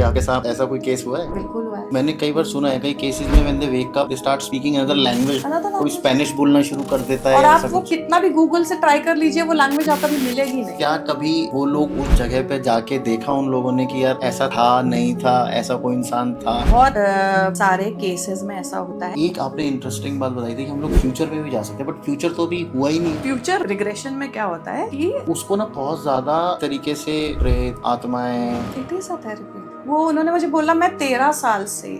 आपके साथ ऐसा कोई केस हुआ है? बिल्कुल हुआ है। मैंने कई बार सुना है कई केसेस में when they wake up they start speaking another language, कोई स्पेनिश बोलना शुरू कर देता है और या आप ऐसा वो कुछ। कितना भी गूगल से ट्राई कर लीजिए, वो लैंग्वेज आपको कभी मिलेगी नहीं। क्या कभी वो लोग उस जगह पे जाके देखा उन लोगों ने कि यार ऐसा था नहीं था, ऐसा कोई इंसान था? बहुत सारे केसेस में ऐसा होता है। एक आपने इंटरेस्टिंग बात बताई थी कि हम लोग फ्यूचर में भी जा सकते हैं, बट फ्यूचर तो अभी हुआ ही नहीं। फ्यूचर रिग्रेशन में क्या होता है कि उसको ना बहुत ज्यादा तरीके से प्रेत आत्माएं। It is a therapy. वो उन्होंने मुझे बोला, मैं 13 साल से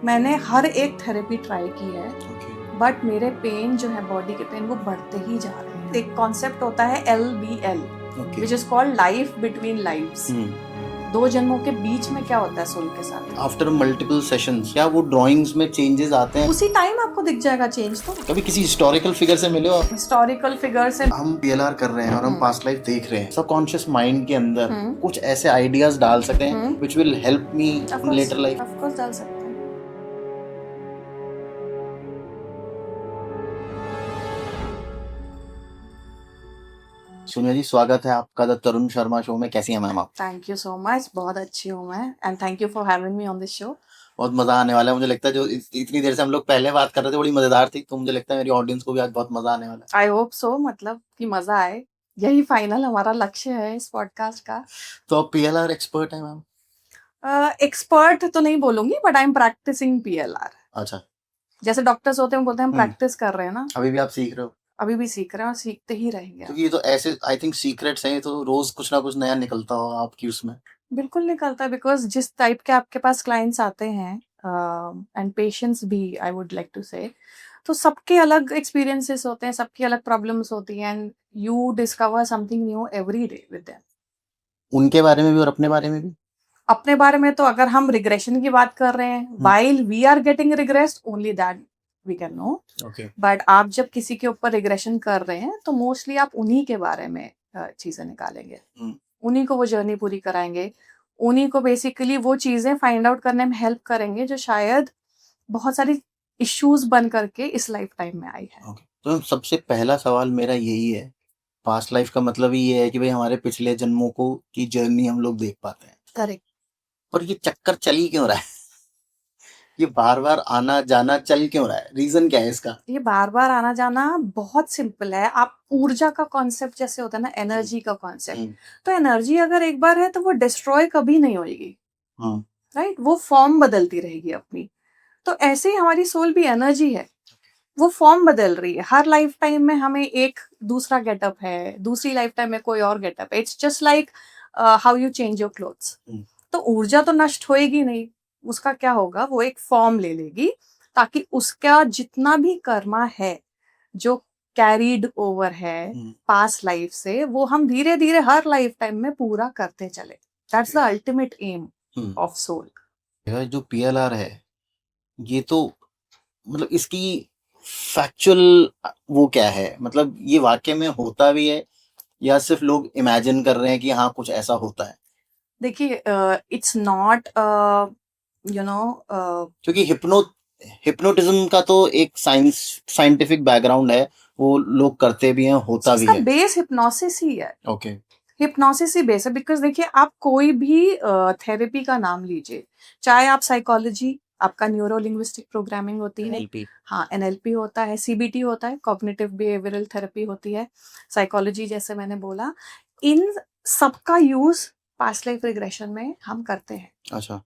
मैंने हर एक थेरेपी ट्राई की है, बट मेरे पेन जो है, बॉडी के पेन, वो बढ़ते ही जा रहे हैं। एक कॉन्सेप्ट होता है LBL, which is called life between lives. दो जन्मों के बीच में क्या होता है सोल के साथ। आफ्टर मल्टीपल सेशंस क्या वो ड्राइंग्स में चेंजेस आते हैं? उसी टाइम आपको दिख जाएगा चेंज। तो कभी किसी हिस्टोरिकल फिगर से मिले हो आप? हिस्टोरिकल फिगर से हम PLR कर रहे हैं और हम पास्ट लाइफ देख रहे हैं, सबकॉन्शियस माइंड के अंदर कुछ ऐसे आइडियाज डाल सकते हैं which will help me in later life. Of course डाल सकते हैं। सोनिया जी, स्वागत है आपका द तरुण शर्मा शो में। कैसी हैं मैम आप? थैंक यू सो मच, बहुत अच्छी हूँ मैं, and thank you for having me on this show. बहुत मजा आने वाला है। मुझे लगता है जो इतनी देर से हम लोग पहले बात कर रहे थे बड़ी मजेदार थी, तो मुझे लगता है मेरी ऑडियंस को भी आज बहुत मजा आने वाला है। आई होप सो, मतलब कि मजा आए, यही फाइनल हमारा लक्ष्य है इस पॉडकास्ट का। तो आप PLR एक्सपर्ट हैं मैम? एक्सपर्ट तो नहीं बोलूंगी, but I am practising PLR। अच्छा। जैसे डॉक्टर्स होते हैं, बोलते हैं हम प्रैक्टिस कर रहे हैं ना। अभी भी आप सीख रहे हो? अभी भी सीख रहे हैं और सीखते ही रहेंगे। क्योंकि ये तो ऐसे आई थिंक सीक्रेट्स हैं, ये तो रोज कुछ ना कुछ नया निकलता हो आपकी उसमें। बिल्कुल निकलता है, बिकॉज जिस टाइप के आपके पास क्लाइंट्स आते हैं एंड पेशेंट्स भी, आई वुड लाइक टू से, तो सबके अलग एक्सपीरियंसेस होते हैं, सबकी अलग प्रॉब्लम्स होती हैं, and you discover something new every day with them. उनके बारे में भी और अपने बारे में भी। अपने बारे में तो अगर हम रिग्रेशन की बात कर रहे हैं, while we are getting regressed, only that we can know. But आप जब किसी के ऊपर रिग्रेशन कर रहे हैं तो मोस्टली आप उन्हीं के बारे में चीजें निकालेंगे, उन्हीं को वो जर्नी पूरी कराएंगे, उन्हीं को बेसिकली वो चीजें फाइंड आउट करने में हेल्प करेंगे जो शायद बहुत सारी इश्यूज बन करके इस लाइफ टाइम में आई है। तो सबसे पहला सवाल मेरा यही है, पास्ट लाइफ का मतलब ही ये है कि भाई हमारे पिछले जन्मों को की जर्नी हम लोग देख पाते हैं। करेक्ट। पर ये चक्कर चल ही क्यों रहा है? ये बार बार आना जाना चल क्यों रहा है? रीजन क्या है इसका? ये बार बार आना जाना बहुत सिंपल है। आप ऊर्जा का कॉन्सेप्ट जैसे होता है ना, एनर्जी का कॉन्सेप्ट, तो एनर्जी अगर एक बार है तो वो डिस्ट्रॉय कभी नहीं होगी, राइट? वो फॉर्म बदलती रहेगी अपनी। तो ऐसे ही हमारी सोल भी एनर्जी है, वो फॉर्म बदल रही है। हर लाइफ टाइम में हमें एक दूसरा गेटअप है, दूसरी लाइफ टाइम में कोई और गेटअप है। It's just like how you change your clothes. तो ऊर्जा तो नष्ट होएगी नहीं, उसका क्या होगा, वो एक फॉर्म ले लेगी, ताकि उसका जितना भी कर्मा है जो कैरीड ओवर है पास्ट लाइफ से, वो हम धीरे धीरे हर लाइफ टाइम में पूरा करते चले। That's the ultimate aim of soul. जो PLR है ये तो मतलब इसकी फैक्चुअल वो क्या है, मतलब ये वाकई में होता भी है या सिर्फ लोग इमेजिन कर रहे हैं कि हाँ कुछ ऐसा होता है? देखिए, इट्स नॉट यू नो, क्योंकि हिप्नोटिज्म का तो एक साइंटिफिक बैकग्राउंड है, वो लोग करते भी हैं, होता भी है। बेस हिप्नोसिस ही है। ओके। हिप्नोसिस ही बेस है। बिकॉज देखिए, आप कोई भी थेरेपी का नाम लीजिए, चाहे आप साइकोलॉजी, आपका न्यूरो लिंग्विस्टिक प्रोग्रामिंग होती है, NLP। हाँ, NLP होता है, CBT होता है, कॉग्निटिव बिहेवियरल थेरेपी होती है, साइकोलॉजी जैसे मैंने बोला, इन सबका यूज पास्ट लाइफ रिग्रेशन में हम करते हैं। अच्छा।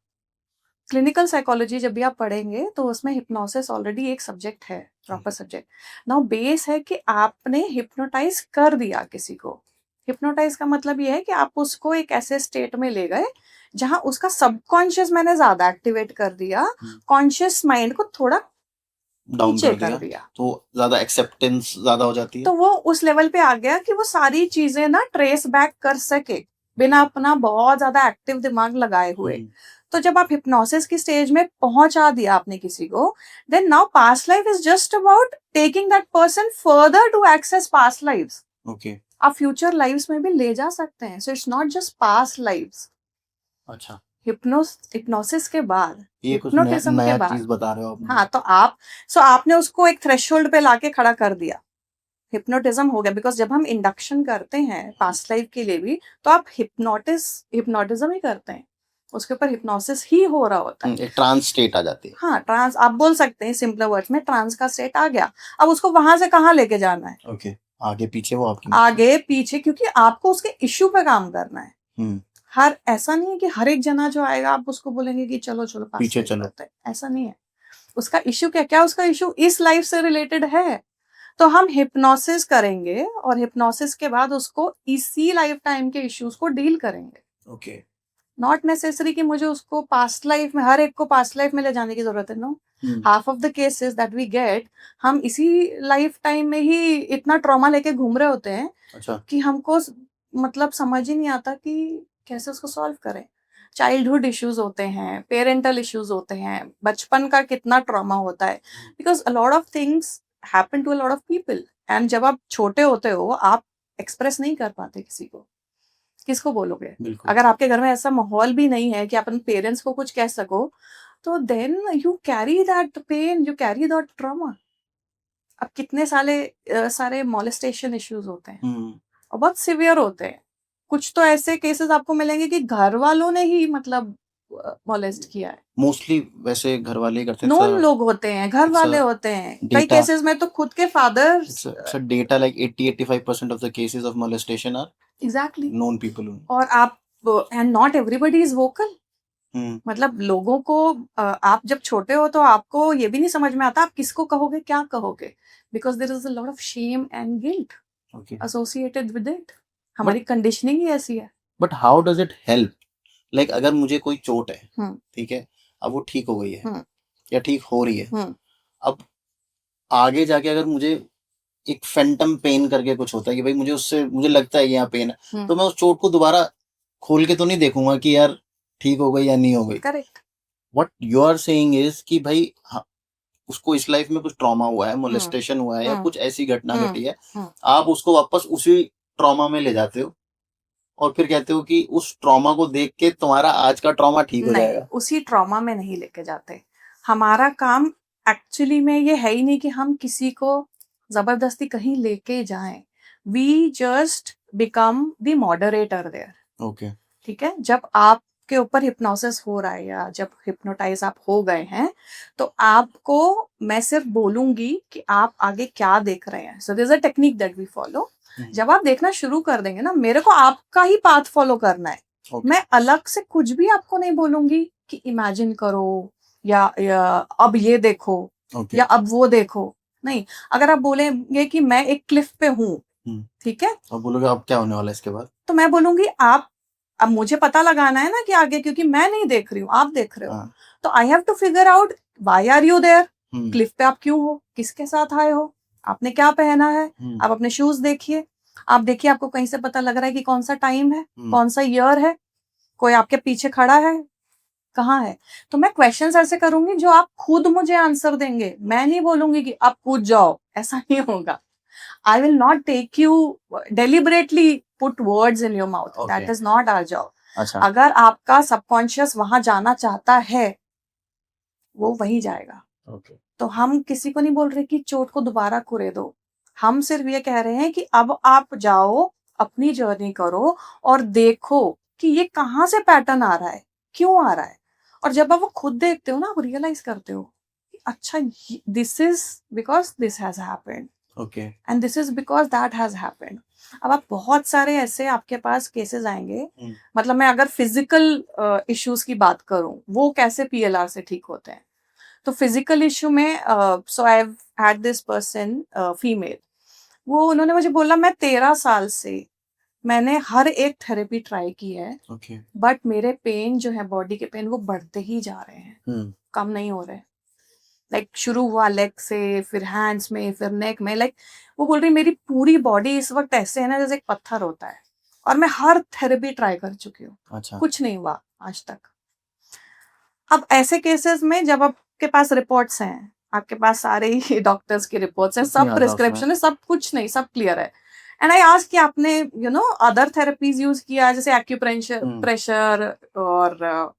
क्लिनिकल साइकोलॉजी जब भी आप पढ़ेंगे तो उसमें हिप्नोसिस ऑलरेडी एक सब्जेक्ट है, प्रॉपर सब्जेक्ट। नाउ बेस है कि आपने हिप्नोटाइज कर दिया किसी को। हिप्नोटाइज का मतलब ये है कि आप उसको एक ऐसे स्टेट में ले गए जहां उसका सबकॉन्शियस मैंने ज्यादा एक्टिवेट कर दिया, कॉन्शियस माइंड को थोड़ा डाउन कर दिया, तो ज्यादा एक्सेप्टेंस ज्यादा हो जाती है। तो वो उस लेवल पे आ गया कि वो सारी चीजें ना ट्रेस बैक कर सके बिना अपना बहुत ज्यादा एक्टिव दिमाग लगाए हुए। तो जब आप हिप्नोसिस की स्टेज में पहुंचा दिया आपने किसी को, then now past life is just about taking that person further to access past lives. Okay. आप फ्यूचर लाइव्स में भी ले जा सकते हैं। So it's not just past lives. अच्छा। हिप्नोसिस के बाद, ये कुछ हिप्नोटिज्म के नया बाद, चीज बता रहे हो आप। हाँ, तो आपने उसको एक थ्रेशोल्ड पे लाके खड़ा कर दिया, हिप्नोटिज्म हो गया। बिकॉज जब हम इंडक्शन करते हैं पास्ट लाइफ के लिए भी, तो आप हिप्नोटिज्म ही करते हैं। उसके ऊपर हिप्नोसिस ही हो रहा होता है। एक ट्रांस स्टेट आ जाती है। हाँ, ट्रांस आप बोल सकते हैं सिंपल वर्ड्स में, ट्रांस का स्टेट आ गया। अब उसको वहां से कहाँ लेके जाना है? ओके, आगे पीछे वो आपकी आगे पीछे, क्योंकि आपको उसके इश्यू पे काम करना है। हम्म, हर ऐसा नहीं है कि हर एक जना जो आएगा आप उसको बोलेंगे कि चलो चलो पास पीछे लाइफ चलो। करते हैं, ऐसा नहीं है। उसका इश्यू क्या क्या उसका इश्यू इस लाइफ से रिलेटेड है, तो हम हिप्नोसिस करेंगे और हिप्नोसिस के बाद उसको इसी लाइफ टाइम के इश्यूज को डील करेंगे। ओके, नॉट नेसेसरी कि मुझे उसको पास्ट लाइफ में, हर एक को पास्ट लाइफ में ले जाने की जरूरत है। No, half of the cases that we get, हम इसी लाइफ टाइम में ही इतना ट्रॉमा लेके घूम रहे होते हैं अच्छा, कि हमको मतलब समझ ही नहीं आता कि कैसे उसको सॉल्व करें। चाइल्डहुड इश्यूज होते हैं, पेरेंटल इश्यूज होते हैं, बचपन का कितना ट्रॉमा होता है, because a lot of things happen to a lot of people. And जब आप छोटे होते हो आप एक्सप्रेस नहीं कर पाते किसी को, किसको बोलोगे? बिल्कुल। अगर आपके घर में ऐसा माहौल भी नहीं है कि अपन पेरेंट्स को कुछ कह सको, तो then you carry that pain, you carry that trauma. अब कितने सारे मॉलेस्टेशन इश्यूज होते हैं और बहुत सिवियर होते हैं। कुछ तो ऐसे केसेस आपको मिलेंगे कि घर वालों ने ही मतलब मॉलेस्ट किया है। मोस्टली वैसे घर वाले ही करते हैं। नोन लोग होते हैं, घर वाले होते हैं, कई data- केसेस में तो खुद के father. It's a data like 80-85% of the cases of molestation are exactly known people only. और आप, and not everybody is vocal. मतलब लोगों को आप जब छोटे हो तो आपको ये भी नहीं समझ में आता आप किसको कहोगे, क्या कहोगे, because there is a lot of shame and guilt associated with it. हमारी कंडीशनिंग ही ऐसी है। But how does it help? Like अगर मुझे कोई चोट है, ठीक है, अब वो ठीक हो गई है या ठीक हो रही है, अब आगे जाके अगर मुझे एक फैंटम पेन करके कुछ होता है कि भाई मुझे लगता है कि यहाँ पेन है, तो मैं उस चोट को दोबारा खोल के तो नहीं देखूंगा कि यार ठीक हो गई या नहीं हो गई। Correct. What you are saying is कि भाई उसको इस लाइफ में कुछ ट्रॉमा हुआ है, मोलेस्टेशन हुआ है या कुछ ऐसी घटना घटी है, आप उसको वापस उसी ट्रॉमा में ले जाते हो और फिर कहते हो कि उस ट्रॉमा को देख के तुम्हारा आज का ट्रॉमा ठीक हो जाएगा। उसी ट्रॉमा में नहीं लेके जाते। हमारा काम एक्चुअली में ये है ही नहीं कि हम किसी को जबरदस्ती कहीं लेके जाएं। We just become the moderator there. Okay, ठीक है, जब आपके ऊपर हिप्नोसिस हो रहा है या जब हिप्नोटाइज आप हो गए हैं, तो आपको मैं सिर्फ बोलूंगी कि आप आगे क्या देख रहे हैं। So there is a technique that we follow. जब आप देखना शुरू कर देंगे ना, मेरे को आपका ही पाथ फॉलो करना है। मैं अलग से कुछ भी आपको नहीं बोलूंगी कि इमेजिन करो या अब ये देखो या अब वो देखो। नहीं, अगर आप बोलेंगे कि मैं एक क्लिफ पे हूँ, ठीक है, और बोलोगे अब क्या होने वाला है इसके बाद, तो मैं बोलूंगी आप, अब मुझे पता लगाना है ना कि आगे, क्योंकि मैं नहीं देख रही हूँ, आप देख रहे हो। तो I have to figure out why are you there, cliff पे आप क्यों हो, किसके साथ आए हो, आपने क्या पहना है, आप अपने शूज देखिए, आप देखिए आपको कहीं से पता लग रहा है कि कौन सा टाइम है, कौन सा ईयर है, कोई आपके पीछे खड़ा है, कहाँ है। तो मैं क्वेश्चंस ऐसे करूंगी जो आप खुद मुझे आंसर देंगे। मैं नहीं बोलूंगी कि आप कूद जाओ, ऐसा नहीं होगा। I will not take you deliberately put words in your mouth. Okay. That is not our job. अच्छा, अगर आपका सबकॉन्शियस वहां जाना चाहता है, वो वहीं जाएगा। okay. तो हम किसी को नहीं बोल रहे कि चोट को दोबारा कुरे दो। हम सिर्फ ये कह रहे हैं कि अब आप जाओ, अपनी जर्नी करो और देखो कि ये कहाँ से पैटर्न आ रहा है, क्यों आ रहा है। और जब आप वो खुद देखते हो ना, आप रियलाइज करते हो कि अच्छा this is because this has happened, okay, and this is because that has happened. अब आप बहुत सारे ऐसे आपके पास केसेस आएंगे। मतलब मैं अगर फिजिकल इश्यूज की बात करूं, वो कैसे पीएलआर से ठीक होते हैं, तो फिजिकल इश्यू में so I had this person, female, वो उन्होंने मुझे बोला मैं 13 साल से मैंने हर एक थेरेपी ट्राई की है, बट मेरे पेन जो है, बॉडी के पेन, वो बढ़ते ही जा रहे हैं, कम नहीं हो रहे। लाइक शुरू हुआ लेग से, फिर हैंड्स में, फिर नेक में। लाइक वो बोल रही मेरी पूरी बॉडी इस वक्त ऐसे है ना जैसे एक पत्थर होता है, और मैं हर थेरेपी ट्राई कर चुकी हूँ। अच्छा, कुछ नहीं हुआ आज तक। अब ऐसे केसेस में जब आपके पास रिपोर्ट्स हैं, आपके पास सारे ही डॉक्टर्स की रिपोर्ट्स हैं, सब प्रिस्क्रिप्शन है, सब कुछ नहीं, सब क्लियर है, एंड आई आस्क कि आपने अदर थेरेपीज यूज किया, जैसे एक्यूप्रेशर और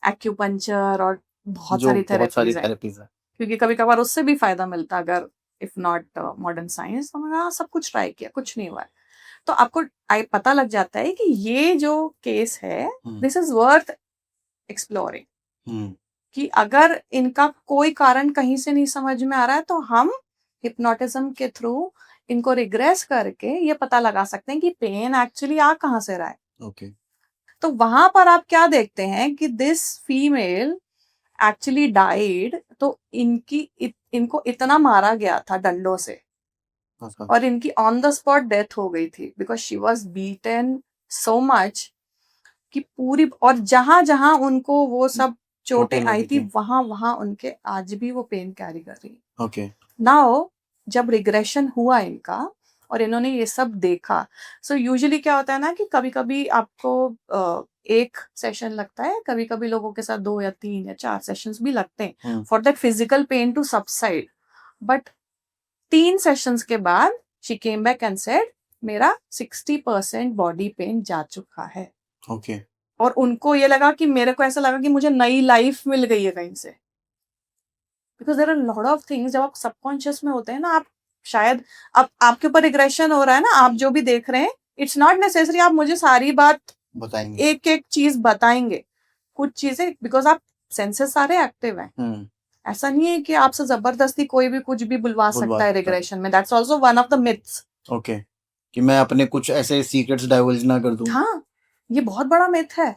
एक्यूपंचर और बहुत सारी थेरेपीज है, क्योंकि कभी कभार उससे भी फायदा मिलता अगर इफ नॉट मॉडर्न साइंस। तो मैंने सब कुछ ट्राई किया, कुछ नहीं हुआ है। तो आपको पता लग जाता है कि ये जो केस है, दिस इज वर्थ एक्सप्लोरिंग हम्म कि अगर इनका कोई कारण कहीं से नहीं समझ में आ रहा है तो हम हिप्नोटिज्म के थ्रू इनको रिग्रेस करके ये पता लगा सकते हैं कि पेन एक्चुअली आ कहाँ से रहा है। ओके तो वहां पर आप क्या देखते हैं कि दिस फीमेल एक्चुअली डाइड, तो इनको इतना मारा गया था डंडों से अच्छा और इनकी ऑन द स्पॉट डेथ हो गई थी because she was beaten so much कि पूरी, और जहां जहां उनको वो सब चोटें चोटें आई लगी थी थी वहां वहां उनके आज भी वो पेन कैरी कर रही है। ओके नाउ जब रिग्रेशन हुआ इनका और इन्होंने ये सब देखा, सो यूजुअली क्या होता है ना कि कभी कभी आपको एक सेशन लगता है, कभी कभी लोगों के साथ 2 या 3 या 4 सेशंस भी लगते हैं for that physical pain to subside. But 3 sessions के बाद she came back and said मेरा 60% बॉडी पेन जा चुका है। ओके और उनको ये लगा कि मेरे को ऐसा लगा कि मुझे नई लाइफ मिल गई है कहीं से, because there are lot of things जब आप सबकॉन्शियस में होते हैं ना, आप शायद अब आपके ऊपर रिग्रेशन हो रहा है ना, आप जो भी देख रहे हैं इट्स नॉट नेसेसरी आप मुझे सारी बात बताएंगे एक एक चीज बताएंगे, कुछ चीजें बिकॉज आप सेंसेस सारे एक्टिव हैं। ऐसा नहीं है कि आपसे जबरदस्ती कोई भी कुछ भी बुलवा सकता है सकता है रिग्रेशन में, that's also one of the myths. Okay कि मैं अपने कुछ ऐसे सीक्रेट्स डाइवल्ज ना कर दूं हाँ, ये बहुत बड़ा मिथ है।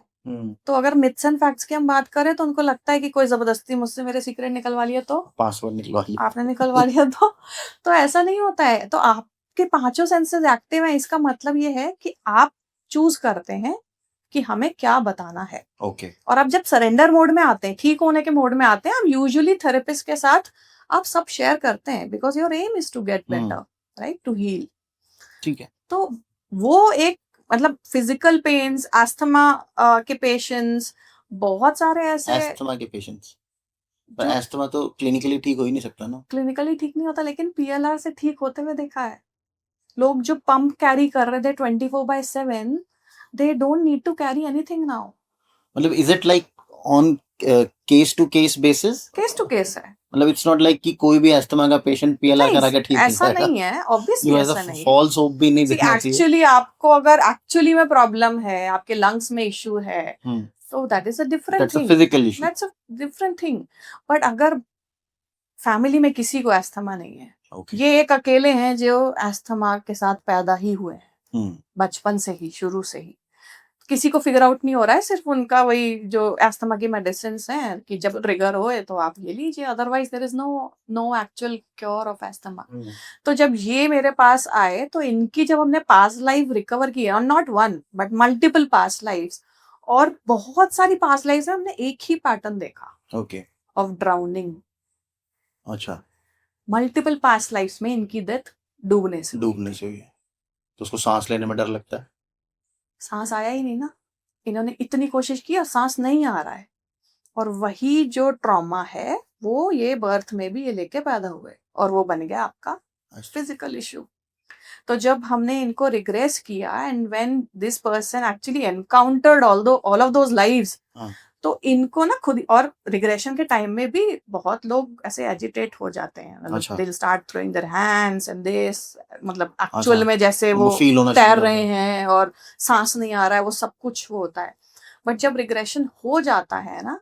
तो अगर मिथ्स एंड फैक्ट्स की हम बात करें तो उनको लगता है कि कोई जबरदस्ती मुझसे मेरे सीक्रेट निकलवा लिया तो पासवर्ड निकलवा लिया आपने निकलवा लिया तो ऐसा नहीं होता है। तो आपके पांचों सेंसेस एक्टिव हैं, इसका मतलब ये है कि आप चूज करते हैं कि हमें क्या बताना है। ओके और आप जब सरेंडर मोड में आते हैं, ठीक होने के मोड में आते हैं, आप यूजुअली थेरेपिस्ट के साथ आप सब शेयर करते हैं because your aim is to get better, right, to heal. ठीक है तो वो एक मतलब फिजिकल पेन्स, अस्थमा के पेशेंट्स, बहुत सारे ऐसे एस्थमा के पेशेंट्स, पर जो एस्थमा तो क्लिनिकली ठीक हो ही नहीं सकता ना क्लिनिकली ठीक नहीं होता लेकिन पीएलआर से ठीक होते हुए देखा है। लोग जो पंप कैरी कर रहे थे 24/7, they don't need to carry anything now. मतलब is it like on case to case basis, case to case है। मतलब इट्स नॉट लाइक कि कोई भी अस्थमा का पेशेंट पीएलआर नहीं, करा के ठीक हो ऐसा जाएगा, नहीं है, ऑब्वियसली जो ऐसा ऐसा नहीं है। फॉल्स होप भी नहीं सी दिखना चाहिए। एक्चुअली आपको अगर एक्चुअली में प्रॉब्लम है, आपके लंग्स में इश्यू है, so that is a different that's a thing, physical issue that's a different thing। But अगर फैमिली में किसी को एस्थमा नहीं है, ये एक अकेले हैं जो एस्थमा के साथ पैदा ही हुए हैं, बचपन से ही, शुरू से ही, किसी को फिगर आउट नहीं हो रहा है, सिर्फ उनका वही जो एस्थमा की मेडिसिन हैं कि जब ट्रिगर होए तो आप ये लीजिए, otherwise there is no actual cure of asthma. तो जब ये मेरे पास आए तो इनकी जब हमने पास्ट लाइफ रिकवर की, और not one but multiple past lifes, और बहुत सारी पास्ट लाइफ्स में हमने एक ही पैटर्न देखा ऑफ ड्राउनिंग। अच्छा, मल्टीपल पास्ट लाइफ्स में इनकी डेथ डूबने से हुई है। तो उसको सांस लेने में डर लगता है, सांस आया ही नहीं ना, इन्होंने इतनी कोशिश की और सांस नहीं आ रहा है, और वही जो ट्रॉमा है वो ये बर्थ में भी ये लेके पैदा हुए और वो बन गया आपका फिजिकल इशू। तो जब हमने इनको रिग्रेस किया and when this person actually encountered all of those lives, तो इनको ना खुद, और रिग्रेशन के टाइम में भी बहुत लोग ऐसे एजिटेट हो जाते हैं, मतलब they will start throwing their hands and this, मतलब एक्चुअल में जैसे वो तैर रहे हैं और सांस नहीं आ रहा है, वो सब कुछ वो होता है। बट जब रिग्रेशन हो जाता है ना,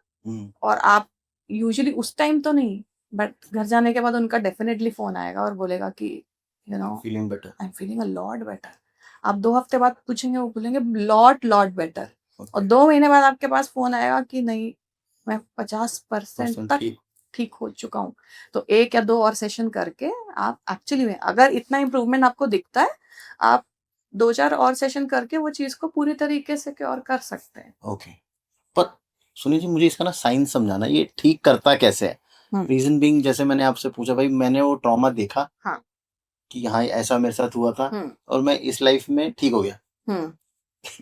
और आप यूजुअली उस टाइम तो नहीं, बट घर जाने के बाद उनका डेफिनेटली फोन आएगा और बोलेगा कि you know feeling better, I am feeling a lot better. आप 2 हफ्ते बाद पूछेंगे, वो बोलेंगे लॉट बेटर। और 2 महीने बाद आपके पास फोन आएगा कि नहीं, मैं 50% तक ठीक हो चुका हूँ। तो 1 या 2 और सेशन करके आप एक्चुअली में अगर इतना इम्प्रूवमेंट आपको दिखता है, आप 2-4 और सेशन करके वो चीज को पूरी तरीके से क्योर कर सकते हैं। ओके, पर सुनिए जी, मुझे इसका ना साइंस समझाना, ये ठीक करता कैसे है? रीजन बीइंग, जैसे मैंने आपसे पूछा भाई, मैंने वो ट्रॉमा देखा, हाँ, कि हाँ ऐसा मेरे साथ हुआ था और मैं इस लाइफ में ठीक हो गया।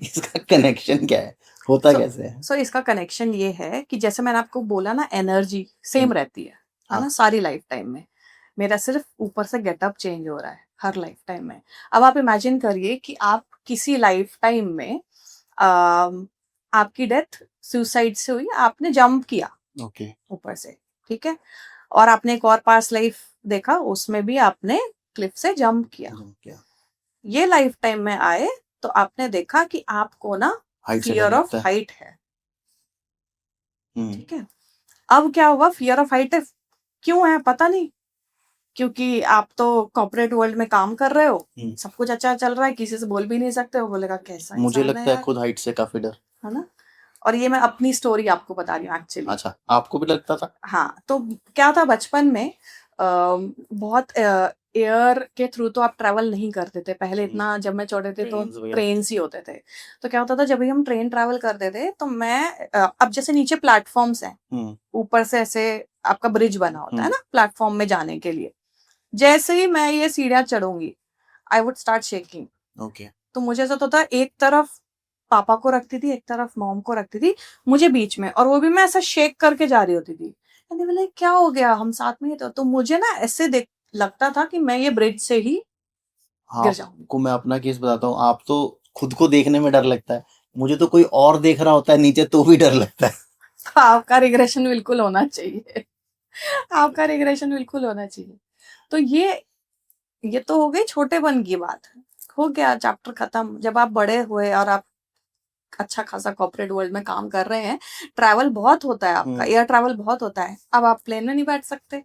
इसका कनेक्शन क्या है, होता कैसे है? सो इसका कनेक्शन ये है कि जैसे मैंने आपको बोला ना, एनर्जी सेम रहती है ना, सारी लाइफ टाइम में। मेरा सिर्फ ऊपर से गेटअप चेंज हो रहा है हर लाइफ टाइम में। अब आप इमेजिन करिए कि आप किसी लाइफ टाइम में आपकी डेथ सुसाइड से हुई, आपने जंप किया ऊपर से, ठीक है, और आपने एक और पास्ट लाइफ देखा, उसमें भी आपने क्लिफ से जंप किया। ये लाइफ टाइम में आए तो आपने देखा कि आपको ना फियर ऑफ हाइट है, ठीक है। अब क्या हुआ, फियर ऑफ हाइट क्यों है पता नहीं, क्योंकि आप तो कॉर्पोरेट वर्ल्ड में काम कर रहे हो, सब कुछ अच्छा चल रहा है, किसी से बोल भी नहीं सकते हो, बोलेगा कैसा मुझे इंसान लगता है खुद हाइट से काफी डर है ना। और ये मैं अपनी स्टोरी आपको बता रही हूँ एक्चुअली। अच्छा, आपको भी लगता था? हाँ, तो क्या था बचपन में बहुत एयर के थ्रू तो आप ट्रैवल नहीं करते थे पहले इतना, जब मैं छोटे थे तो ट्रेन ही होते थे। तो क्या होता था, जब भी हम ट्रेन ट्रैवल करते थे तो मैं अब जैसे नीचे प्लेटफॉर्म्स हैं, ऊपर से ऐसे आपका ब्रिज बना होता है ना प्लेटफॉर्म में जाने के लिए, जैसे ही मैं ये सीढ़ियां चढ़ूंगी I would start shaking. Okay. तो मुझे ऐसा होता था, एक तरफ पापा को रखती थी, एक तरफ मॉम को रखती थी, मुझे बीच में, और वो भी मैं ऐसा शेक करके जा रही होती थी। बोले क्या हो गया, हम साथ में ही तो मुझे ना ऐसे देख लगता था कि मैं ये ब्रिज से ही गिर जाऊंगी। आपको मैं अपना केस बताता हूँ, आप तो खुद को देखने में डर लगता है, मुझे तो कोई और देख रहा होता है नीचे तो भी डर लगता है। तो आपका रिग्रेशन बिल्कुल होना चाहिए, आपका रिग्रेशन बिल्कुल होना चाहिए। तो ये तो हो गई छोटेपन की बात, हो गया चैप्टर खत्म। जब आप बड़े हुए और आप अच्छा खासा कॉर्पोरेट वर्ल्ड में काम कर रहे हैं, ट्रैवल बहुत होता है आपका, एयर ट्रैवल बहुत होता है, अब आप प्लेन में नहीं बैठ सकते,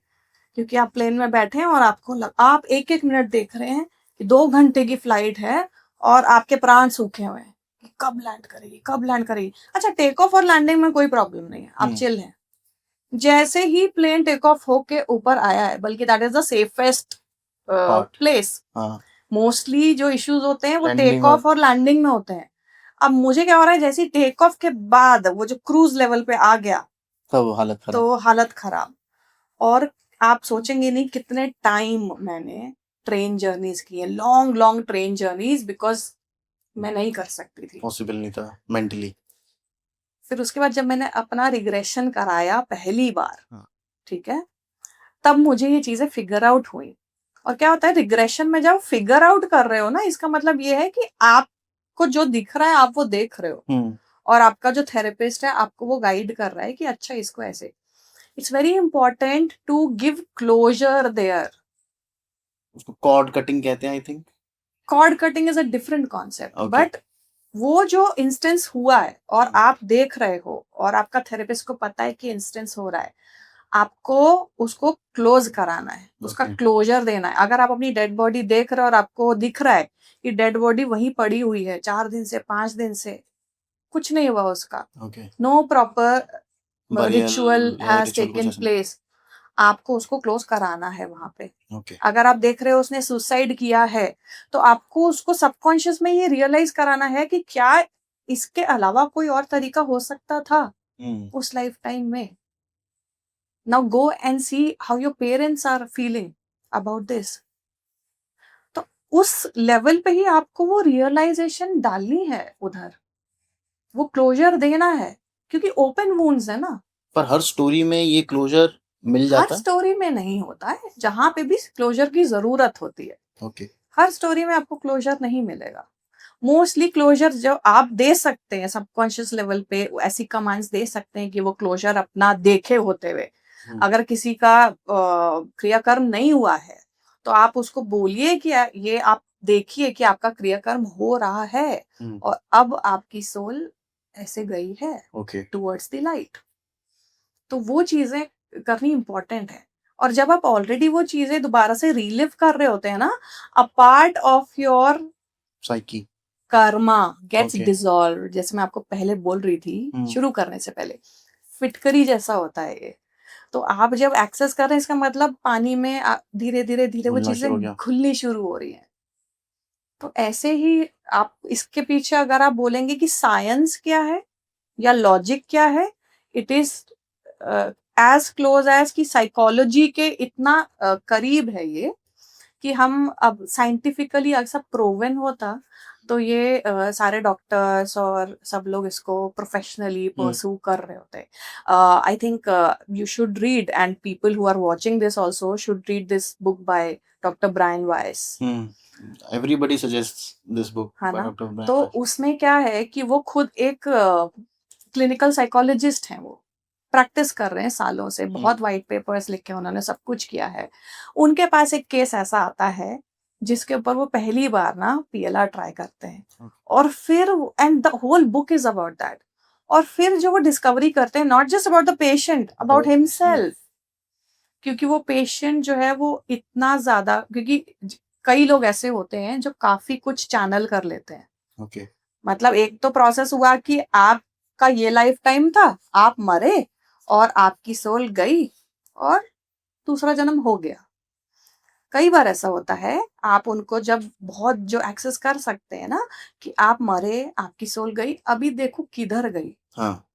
क्योंकि आप प्लेन में बैठे हैं और आप एक एक मिनट देख रहे हैं कि 2 घंटे की फ्लाइट है और आपके प्राण सूखे हुए हैं कि कब लैंड करेगी, कब लैंड करेगी। अच्छा, टेक ऑफ और लैंडिंग में कोई प्रॉब्लम नहीं है, आप चिल हैं। जैसे ही प्लेन टेक ऑफ होके ऊपर आया है, बल्कि that is the safest place, mostly जो इश्यूज होते हैं वो टेक ऑफ और लैंडिंग में होते हैं। अब मुझे क्या हो रहा है, जैसे टेक ऑफ के बाद वो जो क्रूज लेवल पे आ गया तो हालत खराब। और आप सोचेंगे नहीं कितने टाइम मैंने ट्रेन जर्नीज की है, long long train journeys, because मैं नहीं कर सकती थी, पॉसिबल नहीं था मेंटली। फिर उसके बाद जब मैंने अपना रिग्रेशन कराया पहली बार, ठीक है, तब मुझे ये चीजें फिगर आउट हुई। और क्या होता है रिग्रेशन में, जब फिगर आउट कर रहे हो ना, इसका मतलब ये है कि आपको जो दिख रहा है आप वो देख रहे हो, और आपका जो थेरेपिस्ट है आपको वो गाइड कर रहा है कि अच्छा इसको ऐसे। It's very important to give closure there. उसको कॉर्ड कटिंग कहते हैं I think. Cord cutting is a different concept, but वो जो इंस्टेंस हुआ है और आप देख रहे हो और आपका थेरेपिस्ट को पता है कि इंस्टेंस हो रहा है, आपको उसको क्लोज कराना है, उसका क्लोजर देना है। अगर आप अपनी डेड बॉडी देख रहे हो और आपको दिख रहा है कि डेड बॉडी वहीं पड़ी हुई है 4 दिन से 5 दिन से, कुछ नहीं हुआ उसका, no proper ritual has taken place, आपको उसको क्लोज कराना है वहां पे। अगर आप देख रहे हो उसने सुसाइड किया है, तो आपको उसको सबकॉन्शियस में ये रियलाइज कराना है कि क्या इसके अलावा कोई और तरीका हो सकता था उस लाइफ टाइम में। Now go and see how your parents are feeling about this. तो उस लेवल पे ही आपको वो रियलाइजेशन डालनी है उधर, वो क्लोजर देना है, क्योंकि ओपन वुंड्स है ना। पर हर स्टोरी में ये क्लोजर मिल जाता है? हर स्टोरी में नहीं होता है, जहां पे भी क्लोजर की जरूरत होती है, हर स्टोरी में आपको क्लोजर नहीं मिलेगा। मोस्टली क्लोजर जो आप दे सकते हैं सबकॉन्शियस लेवल पे, ऐसी कमांड्स दे सकते हैं कि वो क्लोजर अपना देखे होते हुए, अगर किसी का क्रियाकर्म नहीं हुआ है तो आप उसको बोलिए कि ये आप देखिए कि आपका क्रियाकर्म हो रहा है और अब आपकी सोल ऐसे गई है टुवर्ड्स द लाइट। तो वो चीजें करनी इंपॉर्टेंट है। और जब आप ऑलरेडी वो चीजें दोबारा से रीलिव कर रहे होते हैं ना, a part of your psyche karma gets dissolve. जैसे मैं आपको पहले बोल रही थी शुरू करने से पहले, फिटकरी जैसा होता है ये। तो आप जब एक्सेस कर रहे हैं, इसका मतलब पानी में धीरे धीरे धीरे वो चीजें घुलनी शुरू हो रही हैं। तो ऐसे ही आप इसके पीछे अगर आप बोलेंगे कि साइंस क्या है या लॉजिक क्या है, it is as close as कि साइकोलॉजी के इतना करीब है ये कि हम अब साइंटिफिकली अगर सब प्रूवन होता तो ये सारे डॉक्टर्स और सब लोग इसको प्रोफेशनली परस्यू कर रहे होते। I think you should read, and people who are watching this also should read this book by doctor Brian Weiss. Everybody suggests this book है ना। तो उसमें क्या है कि वो खुद एक क्लिनिकल साइकोलॉजिस्ट हैं, वो प्रैक्टिस कर रहे हैं सालों से, बहुत वाइट पेपर्स लिखे उन्होंने, सब कुछ किया है। उनके पास एक केस ऐसा आता है जिसके ऊपर वो पहली बार ना PLR ट्राई करते हैं, और फिर and the whole book is about that. और फिर जो वो डिस्कवरी करते हैं, not just about the patient, about himself, क्योंकि वो पेशेंट जो है वो इतना ज्यादा, क्योंकि कई लोग ऐसे होते हैं जो काफी कुछ चैनल कर लेते हैं। ओके मतलब एक तो प्रोसेस हुआ कि आपका ये लाइफ टाइम था, आप मरे और आपकी सोल गई और दूसरा जन्म हो गया। कई बार ऐसा होता है, आप उनको जब बहुत जो एक्सेस कर सकते हैं ना कि आप मरे, आपकी सोल गई, अभी देखो किधर गई। हाँ